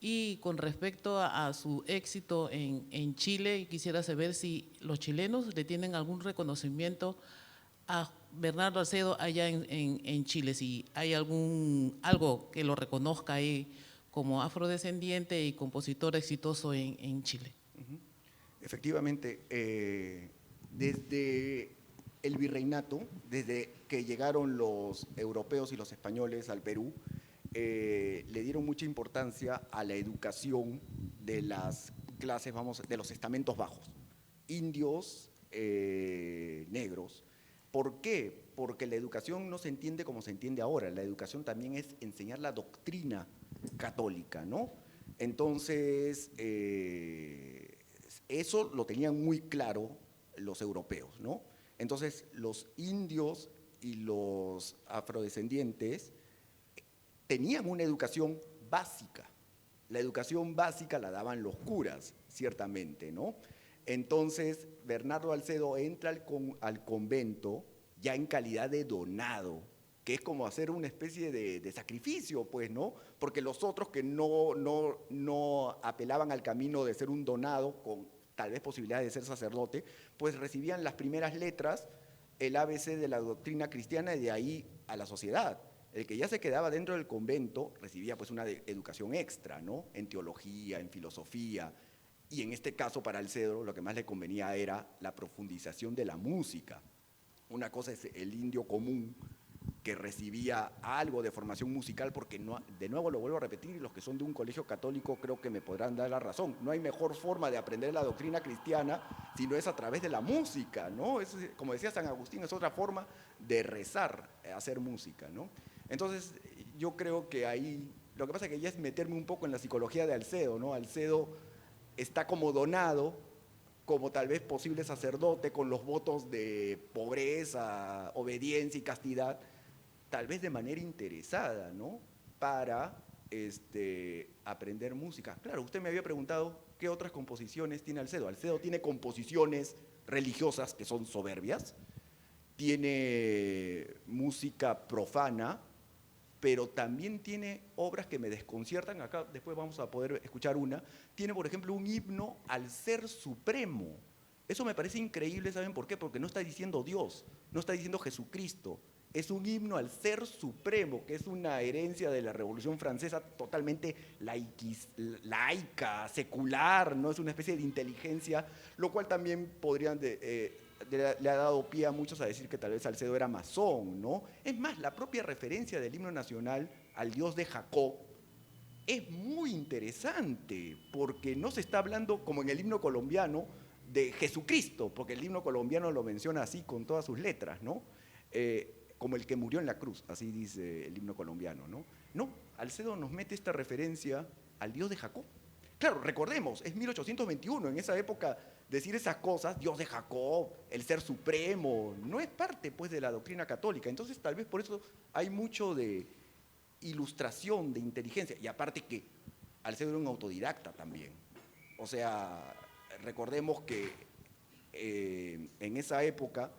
Y con respecto a su éxito en Chile, quisiera saber si los chilenos le tienen algún reconocimiento a Bernardo Alcedo allá en Chile, si hay algo que lo reconozca ahí como afrodescendiente y compositor exitoso en Chile. Efectivamente, desde el virreinato, desde que llegaron los europeos y los españoles al Perú, le dieron mucha importancia a la educación de las clases, de los estamentos bajos, indios, negros. ¿Por qué? Porque la educación no se entiende como se entiende ahora. La educación también es enseñar la doctrina católica, ¿no? Entonces, eso lo tenían muy claro los europeos, ¿no? Entonces, los indios y los afrodescendientes tenían una educación básica, La educación básica la daban los curas, ciertamente, ¿no? Entonces, Bernardo Alcedo entra al convento ya en calidad de donado, que es como hacer una especie de sacrificio, pues, ¿no? Porque los otros que no apelaban al camino de ser un donado, con tal vez posibilidades de ser sacerdote, pues recibían las primeras letras, el ABC de la doctrina cristiana, y de ahí a la sociedad. El que ya se quedaba dentro del convento recibía pues una educación extra, ¿no? En teología, en filosofía, y en este caso para Alcedo lo que más le convenía era la profundización de la música. Una cosa es el indio común, que recibía algo de formación musical, porque no, de nuevo lo vuelvo a repetir, y los que son de un colegio católico creo que me podrán dar la razón, no hay mejor forma de aprender la doctrina cristiana si no es a través de la música, ¿no? Es, como decía San Agustín, es otra forma de rezar, hacer música, ¿no? Entonces yo creo que ahí, lo que pasa es que ya es meterme un poco en la psicología de Alcedo, ¿no? Alcedo está como donado, como tal vez posible sacerdote, con los votos de pobreza, obediencia y castidad, tal vez de manera interesada, ¿no? Para aprender música. Claro, usted me había preguntado qué otras composiciones tiene Alcedo. Alcedo tiene composiciones religiosas que son soberbias, tiene música profana, pero también tiene obras que me desconciertan. Acá después vamos a poder escuchar una. Tiene, por ejemplo, un himno al Ser Supremo. Eso me parece increíble, ¿saben por qué? Porque no está diciendo Dios, no está diciendo Jesucristo. Es un himno al Ser Supremo, que es una herencia de la Revolución Francesa totalmente laica, secular, ¿no? Es una especie de inteligencia, lo cual también le ha dado pie a muchos a decir que tal vez Salcedo era masón, ¿no? Es más, la propia referencia del himno nacional al dios de Jacob es muy interesante, porque no se está hablando, como en el himno colombiano, de Jesucristo, porque el himno colombiano lo menciona así con todas sus letras, ¿no? Como el que murió en la cruz, así dice el himno colombiano, ¿no? No, Alcedo nos mete esta referencia al dios de Jacob. Claro, recordemos, es 1821, en esa época decir esas cosas, Dios de Jacob, el Ser Supremo, no es parte pues de la doctrina católica. Entonces tal vez por eso hay mucho de ilustración, de inteligencia, y aparte que Alcedo era un autodidacta también. O sea, recordemos que en esa época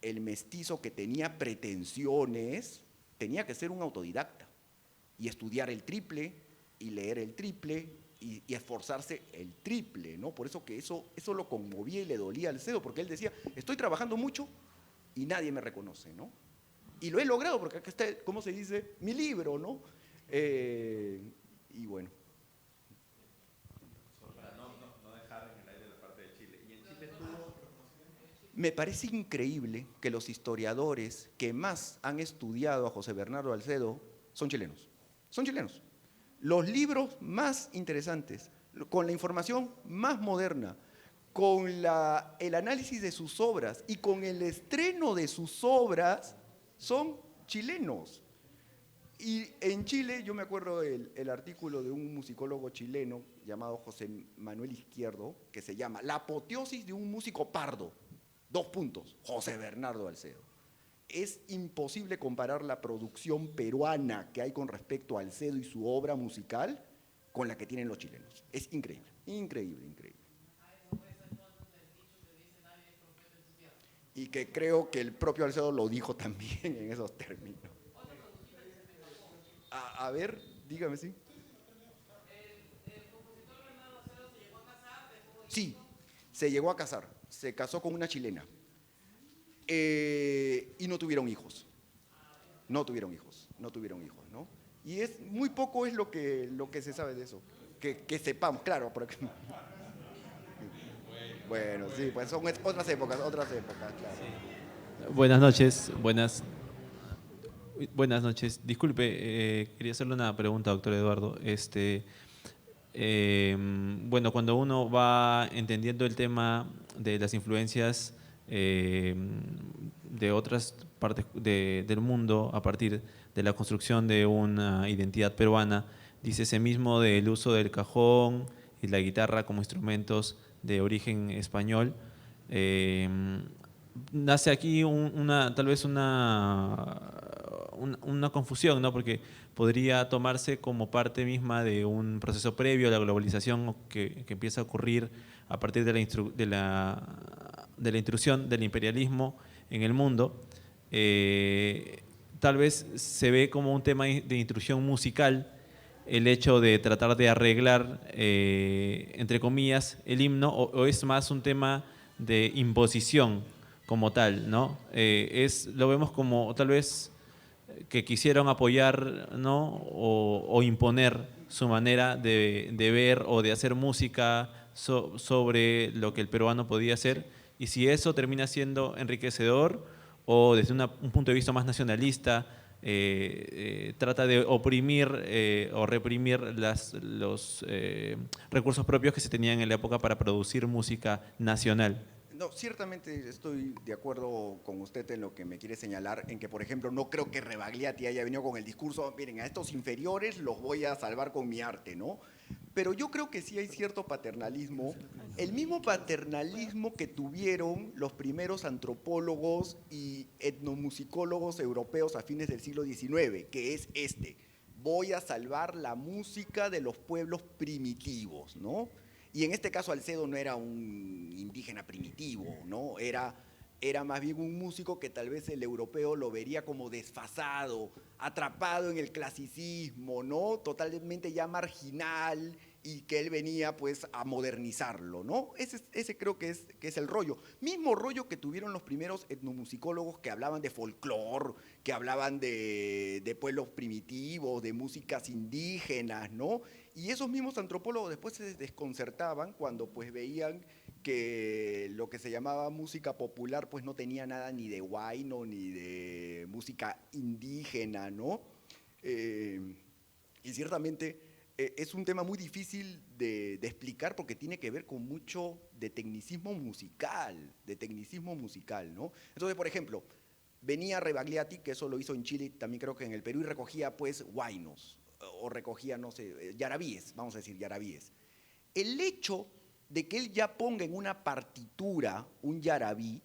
el mestizo que tenía pretensiones tenía que ser un autodidacta y estudiar el triple y leer el triple y esforzarse el triple, ¿no? Por eso que eso lo conmovía y le dolía a Alcedo, porque él decía, estoy trabajando mucho y nadie me reconoce, ¿no? Y lo he logrado porque acá está, ¿cómo se dice? Mi libro, ¿no? Y bueno. Me parece increíble que los historiadores que más han estudiado a José Bernardo Alcedo son chilenos. Son chilenos. Los libros más interesantes, con la información más moderna, con el análisis de sus obras y con el estreno de sus obras, son chilenos. Y en Chile, yo me acuerdo el artículo de un musicólogo chileno llamado José Manuel Izquierdo, que se llama La apoteosis de un músico pardo. 2 puntos, José Bernardo Alcedo. Es imposible comparar la producción peruana que hay con respecto a Alcedo y su obra musical con la que tienen los chilenos. Es increíble, increíble, increíble. Y que creo que el propio Alcedo lo dijo también en esos términos. A ver, dígame, ¿sí? ¿El compositor Bernardo Alcedo se llegó a casar? Sí, se llegó a casar. Se casó con una chilena y no tuvieron hijos. No tuvieron hijos, ¿no? Y es muy poco es lo que se sabe de eso. Que sepamos, claro. Porque, bueno, sí, pues son otras épocas, claro. Sí. Buenas noches, buenas noches. Disculpe, quería hacerle una pregunta, doctor Eduardo. Bueno, cuando uno va entendiendo el tema de las influencias de otras partes del mundo a partir de la construcción de una identidad peruana, dice ese mismo del uso del cajón y la guitarra como instrumentos de origen español. Nace aquí tal vez una una confusión, ¿no? Porque podría tomarse como parte misma de un proceso previo a la globalización que empieza a ocurrir a partir de la intrusión del imperialismo en el mundo. Tal vez se ve como un tema de intrusión musical el hecho de tratar de arreglar, entre comillas, el himno, o es más un tema de imposición como tal, ¿no? Lo vemos como tal vez que quisieron apoyar, ¿no? o imponer su manera de ver o de hacer música sobre lo que el peruano podía hacer, y si eso termina siendo enriquecedor o desde un punto de vista más nacionalista, trata de oprimir o reprimir los recursos propios que se tenían en la época para producir música nacional. No, ciertamente estoy de acuerdo con usted en lo que me quiere señalar, en que, por ejemplo, no creo que Rebagliati haya venido con el discurso, miren, a estos inferiores los voy a salvar con mi arte, ¿no? Pero yo creo que sí hay cierto paternalismo, el mismo paternalismo que tuvieron los primeros antropólogos y etnomusicólogos europeos a fines del siglo XIX, que es voy a salvar la música de los pueblos primitivos, ¿no? Y en este caso Alcedo no era un indígena primitivo, ¿no? Era más bien un músico que tal vez el europeo lo vería como desfasado, atrapado en el clasicismo, ¿no? Totalmente ya marginal, y que él venía pues a modernizarlo, ¿no? Ese creo que es el rollo. Mismo rollo que tuvieron los primeros etnomusicólogos que hablaban de folclore, que hablaban de pueblos primitivos, de músicas indígenas, ¿no? Y esos mismos antropólogos después se desconcertaban cuando pues veían que lo que se llamaba música popular pues no tenía nada ni de huayno ni de música indígena, ¿no? Y ciertamente es un tema muy difícil de explicar porque tiene que ver con mucho de tecnicismo musical, ¿no? Entonces, por ejemplo, venía Rebagliati, que eso lo hizo en Chile, también creo que en el Perú, y recogía pues huaynos, o recogía, no sé, yarabíes, vamos a decir yarabíes. El hecho de que él ya ponga en una partitura un yarabí,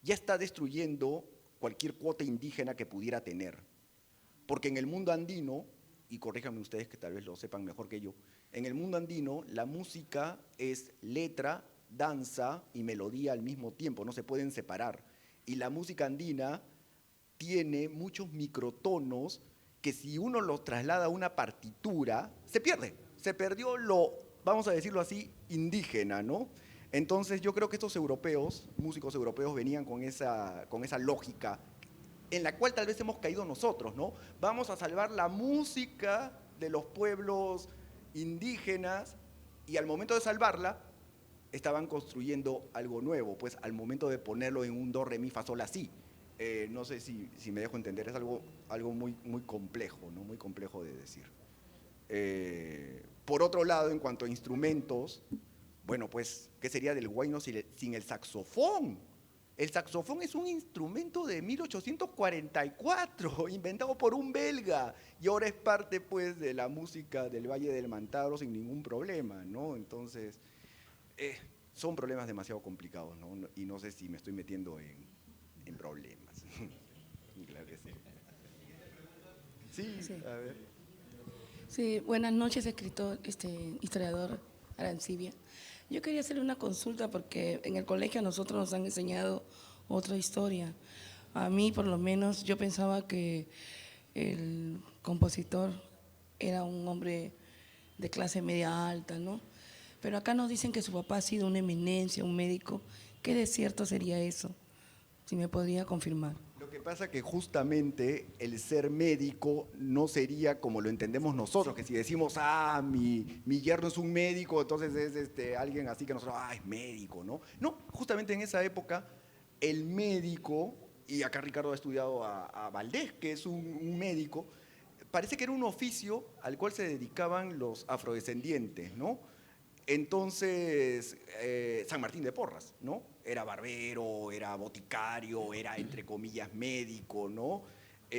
ya está destruyendo cualquier cuota indígena que pudiera tener. Porque en el mundo andino, y corríjanme ustedes que tal vez lo sepan mejor que yo, en el mundo andino la música es letra, danza y melodía al mismo tiempo, no se pueden separar. Y la música andina tiene muchos microtonos que si uno los traslada a una partitura, se pierde. Se perdió lo, vamos a decirlo así, indígena, ¿no? Entonces yo creo que estos europeos, músicos europeos, venían con esa lógica en la cual tal vez hemos caído nosotros, ¿no? Vamos a salvar la música de los pueblos indígenas, y al momento de salvarla, estaban construyendo algo nuevo, pues al momento de ponerlo en un do, re, mi, fa, sol, la, si. No sé si me dejo entender, es algo muy, muy complejo, ¿no? Muy complejo de decir. Por otro lado, en cuanto a instrumentos, bueno, pues, ¿qué sería del huayno sin el saxofón? El saxofón es un instrumento de 1844, inventado por un belga, y ahora es parte pues de la música del Valle del Mantaro sin ningún problema, ¿no? Entonces, son problemas demasiado complicados, ¿no? Y no sé si me estoy metiendo en problemas. Claro que sí. Sí, a ver. Sí, buenas noches, escritor, historiador Arancibia. Yo quería hacerle una consulta porque en el colegio a nosotros nos han enseñado otra historia. A mí, por lo menos, yo pensaba que el compositor era un hombre de clase media alta, ¿no? Pero acá nos dicen que su papá ha sido una eminencia, un médico. ¿Qué de cierto sería eso? Si me podría confirmar. Lo que pasa es que justamente el ser médico no sería como lo entendemos nosotros, que si decimos, mi yerno es un médico, entonces es alguien así que nosotros, es médico, ¿no? No, justamente en esa época el médico, y acá Ricardo ha estudiado a Valdés, que es un médico, parece que era un oficio al cual se dedicaban los afrodescendientes, ¿no? Entonces, San Martín de Porras, ¿no? Era barbero, era boticario, era, entre comillas, médico, ¿no? Y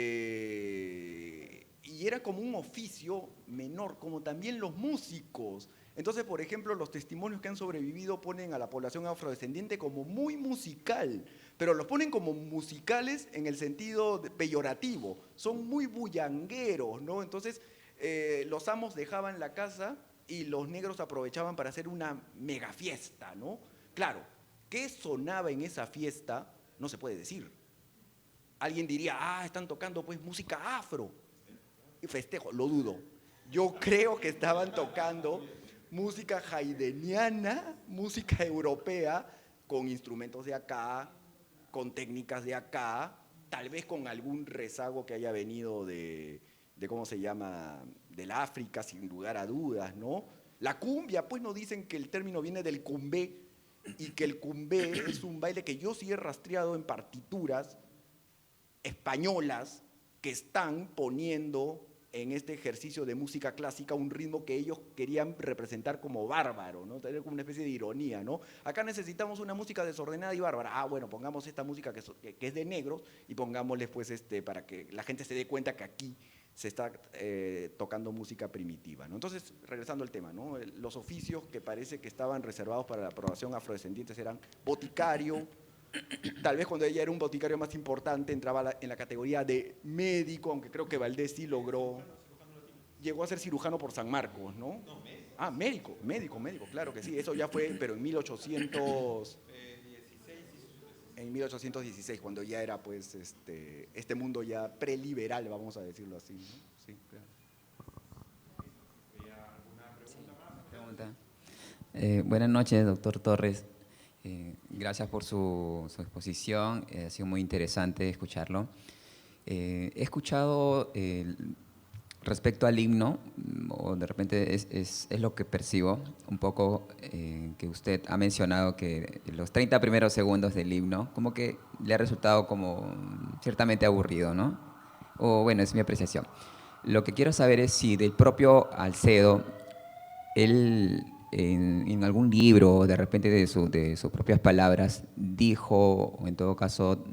era como un oficio menor, como también los músicos. Entonces, por ejemplo, los testimonios que han sobrevivido ponen a la población afrodescendiente como muy musical, pero los ponen como musicales en el sentido peyorativo, son muy bullangueros, ¿no? Entonces, los amos dejaban la casa y los negros aprovechaban para hacer una mega fiesta, ¿no? Claro, ¿qué sonaba en esa fiesta? No se puede decir. Alguien diría, ah, están tocando pues música afro. Y festejo, lo dudo. Yo creo que estaban tocando música haydniana, música europea, con instrumentos de acá, con técnicas de acá, tal vez con algún rezago que haya venido de ¿cómo se llama?, del África, sin lugar a dudas, ¿no? La cumbia, pues nos dicen que el término viene del cumbé, y que el cumbé es un baile que yo sí he rastreado en partituras españolas que están poniendo en este ejercicio de música clásica un ritmo que ellos querían representar como bárbaro, ¿no? Tener como una especie de ironía, ¿no? Acá necesitamos una música desordenada y bárbara. Ah, bueno, pongamos esta música que es de negros y pongámosle pues para que la gente se dé cuenta que aquí se está tocando música primitiva, ¿no? Entonces, regresando al tema, ¿no? Los oficios que parece que estaban reservados para la población afrodescendiente eran boticario. Tal vez cuando ella era un boticario más importante entraba en la categoría de médico, aunque creo que Valdés sí logró, llegó a ser cirujano por San Marcos, ¿no? Ah, médico, claro que sí, eso ya fue, pero en 1816, cuando ya era pues este mundo ya preliberal, vamos a decirlo así, ¿no? Sí, claro. Buenas noches, doctor Torres. Gracias por su exposición, ha sido muy interesante escucharlo. He escuchado respecto al himno, o de repente es lo que percibo, un poco que usted ha mencionado que los 30 primeros segundos del himno, como que le ha resultado como ciertamente aburrido, ¿no? O bueno, es mi apreciación. Lo que quiero saber es si del propio Alcedo, él en algún libro, de repente de sus propias palabras, dijo, o en todo caso,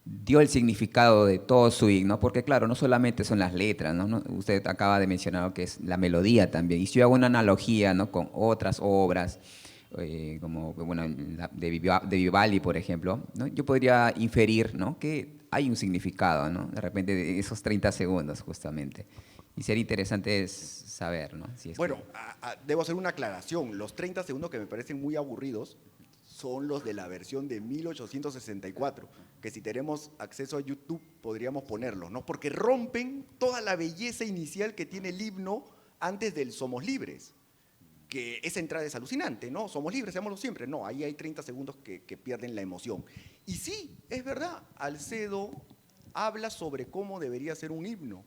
dio el significado de todo su himno, porque claro, no solamente son las letras, ¿no? Usted acaba de mencionar que es la melodía también, y si yo hago una analogía, ¿no?, con otras obras, como bueno, de Vivaldi, por ejemplo, ¿no?, yo podría inferir, ¿no?, que hay un significado, ¿no?, de repente de esos 30 segundos justamente. Y sería interesante saber, ¿no? Si es bueno, debo hacer una aclaración. Los 30 segundos que me parecen muy aburridos son los de la versión de 1864, que si tenemos acceso a YouTube podríamos ponerlos, ¿no? Porque rompen toda la belleza inicial que tiene el himno antes del Somos Libres, que esa entrada es alucinante, ¿no? Somos libres, seámoslo siempre. No, ahí hay 30 segundos que pierden la emoción. Y sí, es verdad, Alcedo habla sobre cómo debería ser un himno.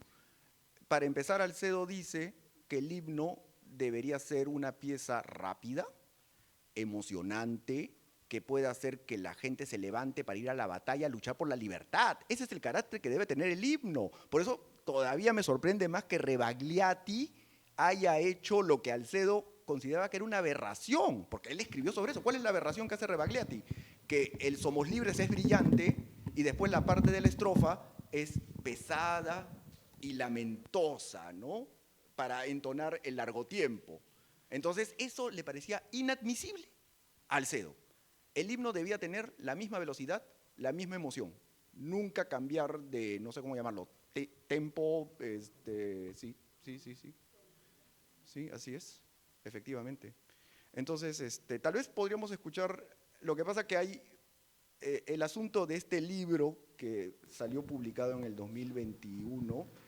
Para empezar, Alcedo dice que el himno debería ser una pieza rápida, emocionante, que pueda hacer que la gente se levante para ir a la batalla a luchar por la libertad. Ese es el carácter que debe tener el himno. Por eso todavía me sorprende más que Rebagliati haya hecho lo que Alcedo consideraba que era una aberración, porque él escribió sobre eso. ¿Cuál es la aberración que hace Rebagliati? Que el Somos Libres es brillante y después la parte de la estrofa es pesada y lamentosa, ¿no?, para entonar el largo tiempo. Entonces, eso le parecía inadmisible a Alcedo. El himno debía tener la misma velocidad, la misma emoción, nunca cambiar de, no sé cómo llamarlo, tempo, sí, así es, efectivamente. Entonces, tal vez podríamos escuchar, lo que pasa que hay, el asunto de este libro que salió publicado en el 2021,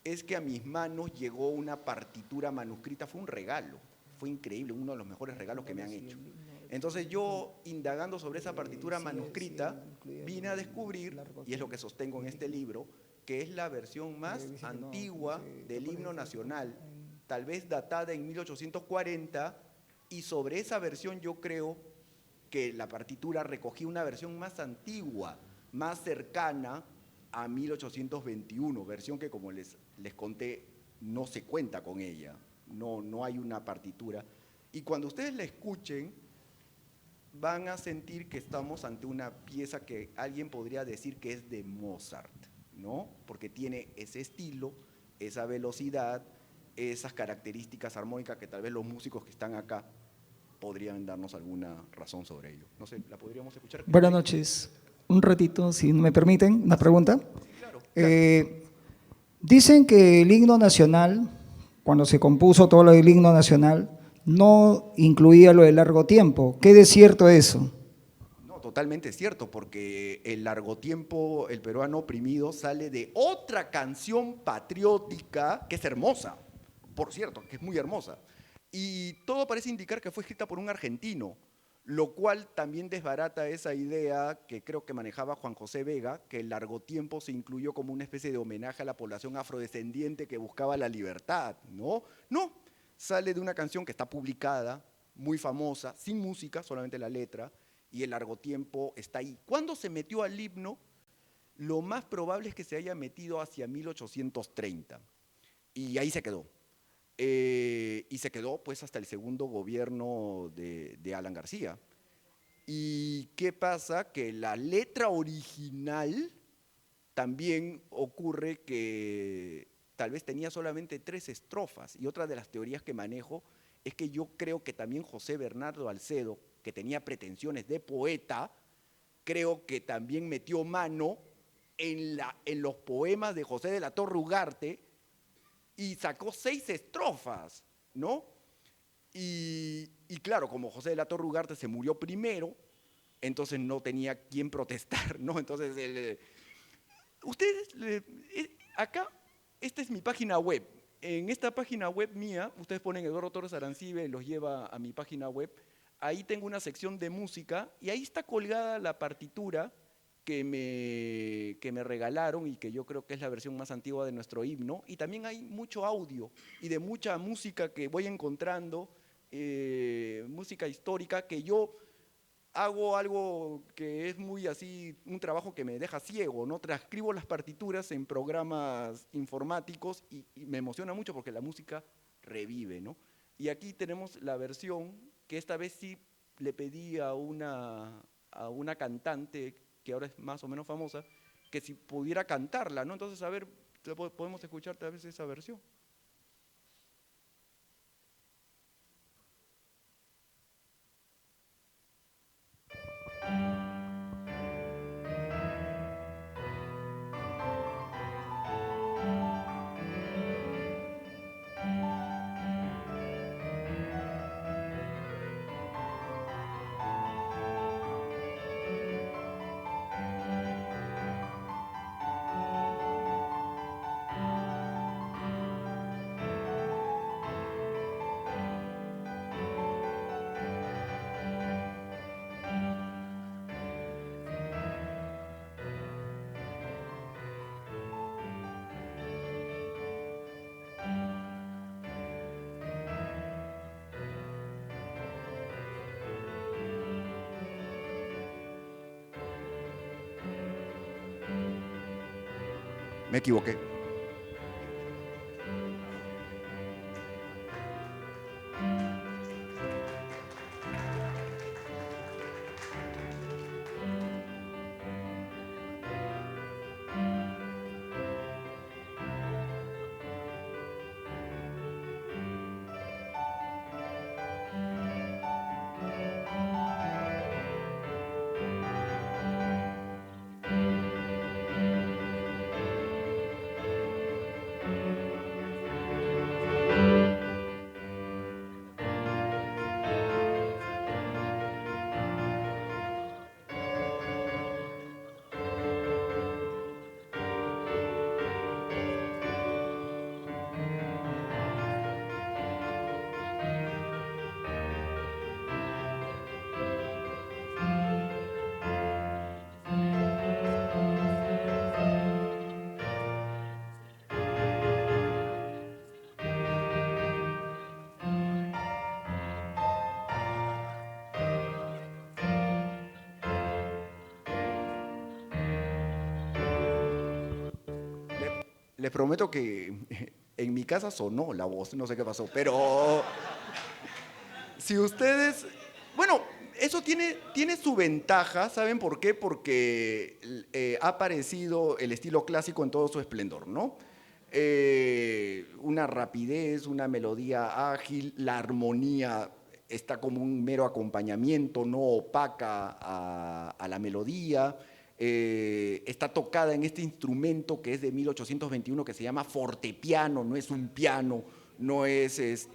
es que a mis manos llegó una partitura manuscrita, fue un regalo, fue increíble, uno de los mejores regalos que me han hecho. Entonces yo, indagando sobre esa partitura manuscrita, vine a descubrir, y es lo que sostengo en este libro, que es la versión más antigua del himno nacional, tal vez datada en 1840, y sobre esa versión yo creo que la partitura recogía una versión más antigua, más cercana a 1821, versión que, como les conté, no se cuenta con ella, no hay una partitura. Y cuando ustedes la escuchen, van a sentir que estamos ante una pieza que alguien podría decir que es de Mozart, ¿no? Porque tiene ese estilo, esa velocidad, esas características armónicas que tal vez los músicos que están acá podrían darnos alguna razón sobre ello. No sé, ¿la podríamos escuchar? Buenas noches. Un ratito, si me permiten, una pregunta. Sí, claro. Dicen que el himno nacional, cuando se compuso todo lo del himno nacional, no incluía lo de largo tiempo. ¿Qué de cierto eso? No, totalmente cierto, porque el largo tiempo, el peruano oprimido, sale de otra canción patriótica que es hermosa, por cierto, que es muy hermosa. Y todo parece indicar que fue escrita por un argentino, lo cual también desbarata esa idea que creo que manejaba Juan José Vega, que el largo tiempo se incluyó como una especie de homenaje a la población afrodescendiente que buscaba la libertad. No, sale de una canción que está publicada, muy famosa, sin música, solamente la letra, y el largo tiempo está ahí. ¿Cuándo se metió al himno? Lo más probable es que se haya metido hacia 1830, y ahí se quedó. Y se quedó pues hasta el segundo gobierno de Alan García. ¿Y qué pasa? Que la letra original también ocurre que tal vez tenía solamente 3 estrofas, y otra de las teorías que manejo es que yo creo que también José Bernardo Alcedo, que tenía pretensiones de poeta, creo que también metió mano en los poemas de José de la Torre Ugarte, y sacó 6 estrofas, ¿no? Y claro, como José de la Torre Ugarte se murió primero, entonces no tenía quien protestar, ¿no? Entonces, acá, esta es mi página web. En esta página web mía, ustedes ponen Eduardo Torres Arancibia y los lleva a mi página web. Ahí tengo una sección de música y ahí está colgada la partitura que me regalaron y que yo creo que es la versión más antigua de nuestro himno, y también hay mucho audio y de mucha música que voy encontrando, música histórica, que yo hago algo que es muy así, un trabajo que me deja ciego, ¿no? Transcribo las partituras en programas informáticos y me emociona mucho porque la música revive, ¿no? Y aquí tenemos la versión que esta vez sí le pedí a una cantante que ahora es más o menos famosa, que si pudiera cantarla, ¿no? Entonces, a ver, podemos escuchar tal vez esa versión. Me equivoqué. Les prometo que en mi casa sonó la voz, no sé qué pasó, pero si ustedes, bueno, eso tiene su ventaja, ¿saben por qué? Porque ha aparecido el estilo clásico en todo su esplendor, ¿no? una rapidez, una melodía ágil, la armonía está como un mero acompañamiento, no opaca a la melodía. Está tocada en este instrumento que es de 1821 que se llama fortepiano, no es un piano, no es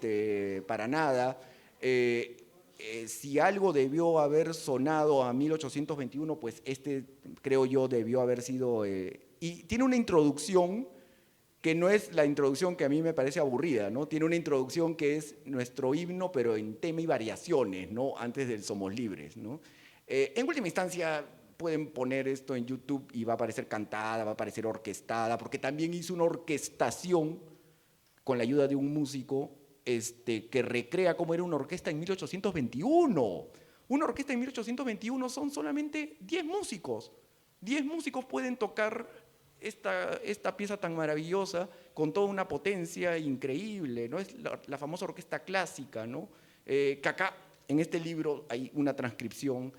para nada. Si algo debió haber sonado a 1821, pues creo yo debió haber sido… y tiene una introducción que no es la introducción que a mí me parece aburrida, ¿no? Tiene una introducción que es nuestro himno, pero en tema y variaciones, ¿no? Antes del Somos Libres, ¿no? En última instancia, pueden poner esto en YouTube y va a aparecer cantada, va a aparecer orquestada, porque también hizo una orquestación con la ayuda de un músico que recrea cómo era una orquesta en 1821. Una orquesta en 1821 son solamente 10 músicos. 10 músicos pueden tocar esta pieza tan maravillosa con toda una potencia increíble, ¿no? Es la famosa orquesta clásica, ¿no? Que acá en este libro hay una transcripción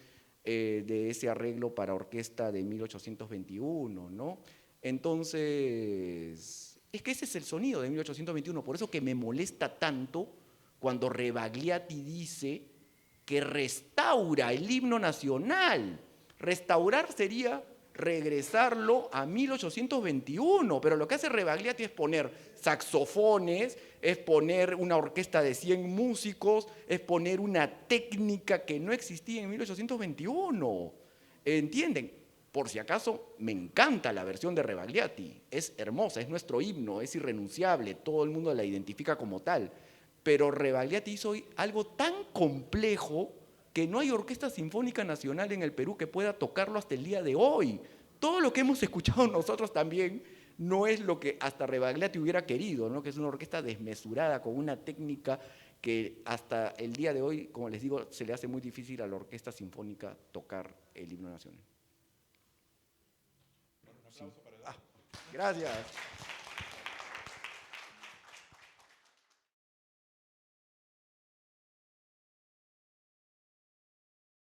de ese arreglo para orquesta de 1821, ¿no? Entonces, es que ese es el sonido de 1821, por eso que me molesta tanto cuando Rebagliati dice que restaura el himno nacional. Restaurar sería regresarlo a 1821, pero lo que hace Rebagliati es poner saxofones, es poner una orquesta de 100 músicos, es poner una técnica que no existía en 1821. ¿Entienden? Por si acaso, me encanta la versión de Rebagliati, es hermosa, es nuestro himno, es irrenunciable, todo el mundo la identifica como tal, pero Rebagliati hizo algo tan complejo que no hay orquesta sinfónica nacional en el Perú que pueda tocarlo hasta el día de hoy. Todo lo que hemos escuchado nosotros también no es lo que hasta Rebagliati hubiera querido, ¿no? Que es una orquesta desmesurada, con una técnica que hasta el día de hoy, como les digo, se le hace muy difícil a la orquesta sinfónica tocar el himno nacional. Sí. Gracias.